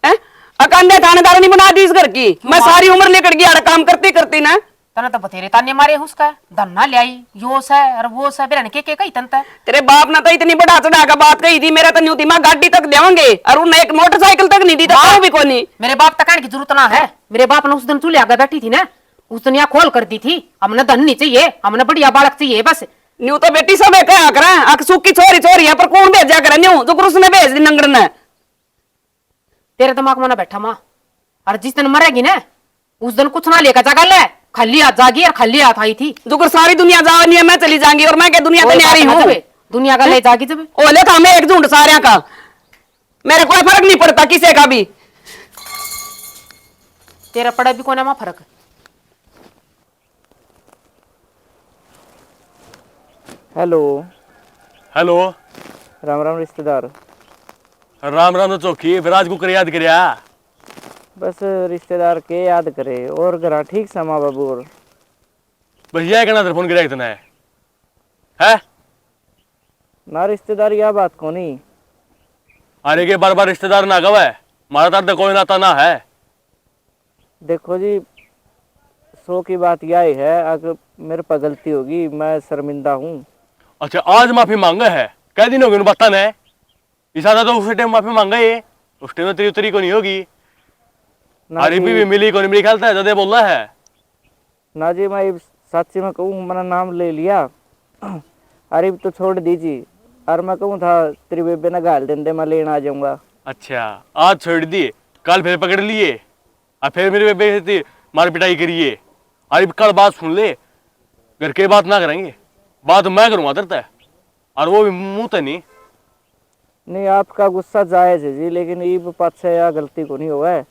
है। अकांडे थानेदार नहीं बना दी इस घर की। मैं सारी उम्र लेकर गया काम करती करती ना। तना तो बतेरे ताने मारे उसका धन्ना ले आई, यो से और वो से बिरन के कही तंता। तेरे बाप ने तो इतनी बड़ा चढ़ा का बात कही थी, मेरा तो न्यू थी मैं गाड़ी तक देवांगे, और उन्हें एक मोटरसाइकिल तक नहीं दी तो भी कोनी। मेरे बाप तक की जरूरत ना है। मेरे बाप ने उस दिन चूल्हे आगे बैठी थी ना, उस दिन यहाँ खोल कर दी थी। हमने धन नहीं चाहिए, हमने बढ़िया बालक चाहिए बस। न्यू तो बेटी सब क्या करे, आख सुख की छोरी छोरी है, पर कौन भेजा करे न्यू? जो उसने भेज दी नंगड़ ने। तेरे दिमाग में ना बैठा माँ, और जिस दिन मरेगी ना उस दिन कुछ ना लेकर जागा ले, खाली हाथ जागी और खाली हाथ आई थी। जो सारी दुनिया जा नहीं है, मैं चली जाऊंगी, और मैं क्या दुनिया तो नहीं आ रही हूँ? दुनिया का ले जागी जब ओले था मैं एक झुंड सारे का, मेरे कोई फर्क नहीं पड़ता किसी का भी। तेरा पड़ा भी कोना माँ फर्क। हेलो। हेलो। राम राम रिश्तेदार। राम राम तो चौकी, फिर आज को याद करिया? बस रिश्तेदार के याद करे, और घरा ठीक सा माँ बाबू? और बस यह कहना तेरे फोन करिया इतना है ना रिश्तेदार, यह बात को नहीं। अरे के बार बार रिश्तेदार ना गवा है, मारा तार कोई नाता ना है। देखो जी, सो की बात यह है, अगर मेरे पर गलती होगी मैं शर्मिंदा हूँ। अच्छा, आज माफी मांगा है? कै दिन हो गए बता ने? इस आधा तो उस टाइम माफी मांगा है, उस टाइम तेरी उतरी को नहीं होगी। अरे भी मिली को नहीं मिली, ख्याल था जदे बोल रहा है ना जी। मैं सच्ची में कहूँ, मैंने नाम ले लिया, अरे तो छोड़ दीजिए। और मैं कहूँ था तेरी बेबे ने गाल देंदे, मैं लेना आ जाऊंगा। अच्छा, आज छोड़ दिए, कल फिर पकड़ लिए, और फिर मेरे बेबे मार पिटाई करिए। अरे कल बात सुन ले, घर के बात ना करेंगे, बात मैं करूंगा तेरे, और वो भी मुंह तो नहीं। नहीं, आपका गुस्सा जायज है जी, लेकिन ये पाछे या गलती को नहीं हुआ है।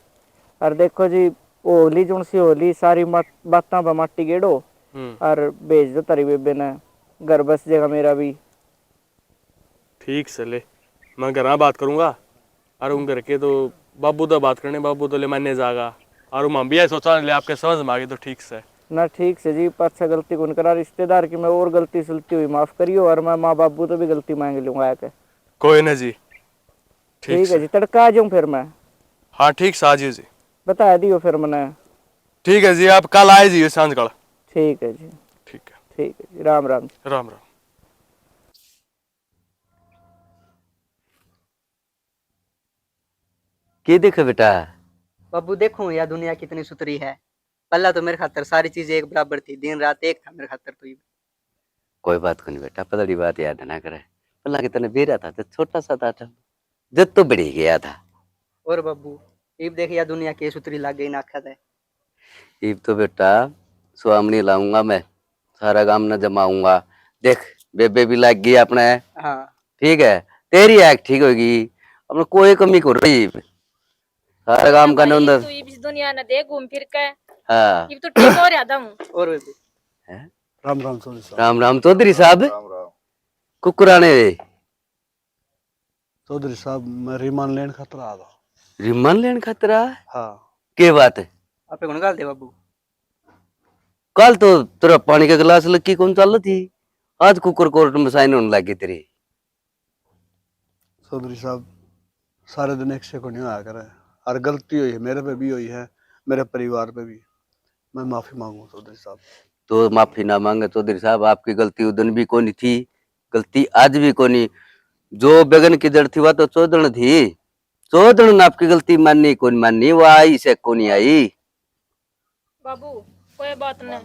और देखो जी, होली जुन सी होली सारी बातां पर माटी गेड़ो और भेज दो तारी बेबे ने, घर बस जाएगा मेरा भी। ठीक से ले, मैं घर बात करूंगा, और उन घर के तो बाबू तो बात करने, बाबू तो ले मानने जाएगा, और हम भी सोचा ले आपके समझ में आ गई तो ठीक से ना। ठीक से जी, पाछे गलती को नहीं करा रिश्तेदार की, मैं और गलती सुलती हुई माफ करियो, और मैं माँ बाबू तो भी गलती मांग लूंगा आके। कोई ना जी। ठीक है जी, तड़का आ जाऊं फिर मैं? हाँ ठीक से आ जी, बता दियो फिर मैंने। ठीक है जी, आप कल आए जी सांझ कल। ठीक है जी। ठीक है। ठीक है जी, राम राम। राम राम। की देखे बेटा? बाबू देखो यह दुनिया कितनी सुथरी है। पहला तो मेरे खातर सारी चीजें एक बराबर थी, दिन रात एक था मेरे खातर। तो कोई बात को नहीं बेटा, पतली बात याद ना करे। पल्ला कितने बेरा था तो छोटा सा था, जब तो बढ़ी गया था। और बाबू इब देख यह दुनिया की सुथरी लाग गई ना आखा। इब तो बेटा स्वामनी लाऊंगा मैं, सारा काम न जमाऊंगा। देख बेबे भी लग गई अपने। हाँ ठीक है, तेरी आँख ठीक होगी, अपने कोई कमी कर रही, सारा काम करने अंदर। तू इस दुनिया ने देख घूम फिर के। हाँ, ये तो ठीक हो रहा था। और बेबे राम राम चौधरी साहब। राम राम चौधरी साहब। कुकुराने चौधरी साहब, मैं रिमांड लेने खतरा आ रहा। रिमांड लेने खतरा? हाँ। के बात है? आपे कौन गाल दे बाबू? कल तो तेरा पानी का गिलास लगी कौन चाल थी, आज कुकर कोर्ट में साइन होने लगी तेरी। चौधरी साहब, सारे दिन एक से को नहीं आया करे, और गलती हुई है मेरे पे भी हुई है, मेरे परिवार पे भी। मैं माफी मांगू चौधरी साहब। तो माफी ना मांगे चौधरी साहब, आपकी गलती उदन भी कोनी थी, गलती आज भी कोनी। जो बेगन की जड़ थी वह तो चौधन थी, चौधरी ने आपकी गलती माननी कौन माननी, वो आई से कौन आई। बाबू कोई बात नहीं,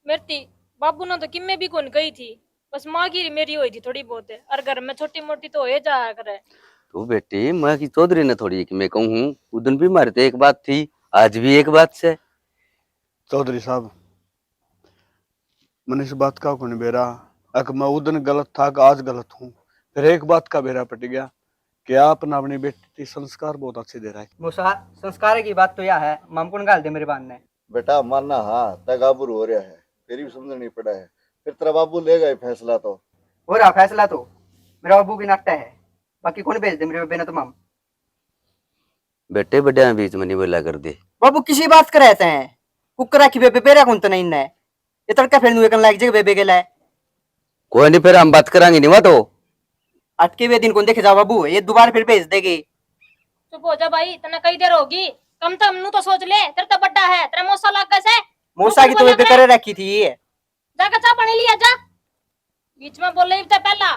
मेरी बाबू ने तो किम्मे भी कौन कही थी, बस माँ की मेरी हुई थी थोड़ी बहुत है, और घर में छोटी मोटी तो हो जाया करे। तो बेटी मैं की चौधरी ने थोड़ी कि मैं कहूँ, उदन भी मारे तो एक बात थी, आज भी एक बात से। चौधरी साहब मैंने इस बात का कौन बेरा, अक मैं उदन गलत था कि आज गलत हूँ, फिर एक बात का बेरा पट गया कि आपने अपनी बेटी संस्कार बहुत अच्छे दे रहा है। मूसा संस्कार की बात तो यह है, माम कौन गाल दे मेरे बान ने। बेटा मानना हाँ तगाबुर हो रहा है, तेरी भी समझ नहीं पड़ा है, फिर तेरा बाबू ले गए फैसला तो हो रहा फैसला तो मेरा बाबू की नाट्य है, बाकी कौन भेज दे मेरे बेबे ने तो माम। बेटे बड़े बीच में नहीं बोला कर दे। बाबू किसी बात कर रहते हैं, कुकरा की बेबे पेरा कौन तो नहीं ने, ये तड़का फिर नुए कन लायक जगह बेबे के लाए। कोई नहीं, फिर हम बात करांगे नहीं, वह तो अटके हुए दिन कौन देखे जाओ बाबू, ये दोबारा फिर भेज देगी। चुप हो जा भाई, तना कई देर होगी, कम तो हमनू तो सोच ले, तेरा तो बड्डा है, तेरा मौसा लाग कैसे। मूसा की तो बेबे करे रखी थी ये। जाकर चाह पानी लिया जा, बीच में बोल रही था पहला।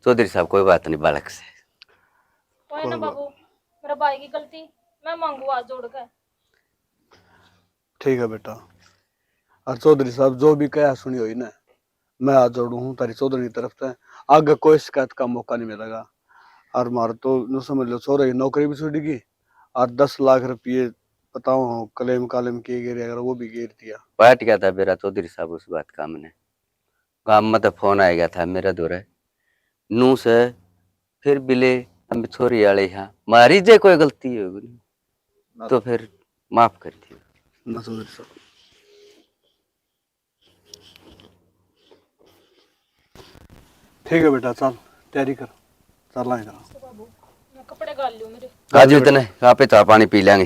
चौधरी साहब कोई बात नहीं, बालक से कोई ना बाबू, मेरा भाई की गलती मैं मांगू हाथ जोड़ कर। ठीक है बेटा, और चौधरी साहब जो भी कहा सुनी हुई ना, मैं आज जोड़ू हूँ तारी चौधरी की तरफ से, आगे कोई शिकायत का मौका नहीं मिलेगा। और मार तो नु समझ लो छोरे की नौकरी भी छूट गई, और 10 लाख रुपये बताओ क्लेम कालेम किए गए, अगर वो भी गिर दिया। बैठ गया था मेरा चौधरी साहब उस बात का, हमने गाँव में तो फोन आ गया था मेरा दौरे नू से, फिर बिले हम छोरी वाले यहाँ मारी जे कोई गलती होगी तो फिर माफ कर दियो ना चौधरी साहब। ठीक है बेटा, चल तैयारी कर, चल आएगा। बाबू मैं कपड़े गाल लूं मेरे। आज इतने आप चाह पानी पी लेंगे।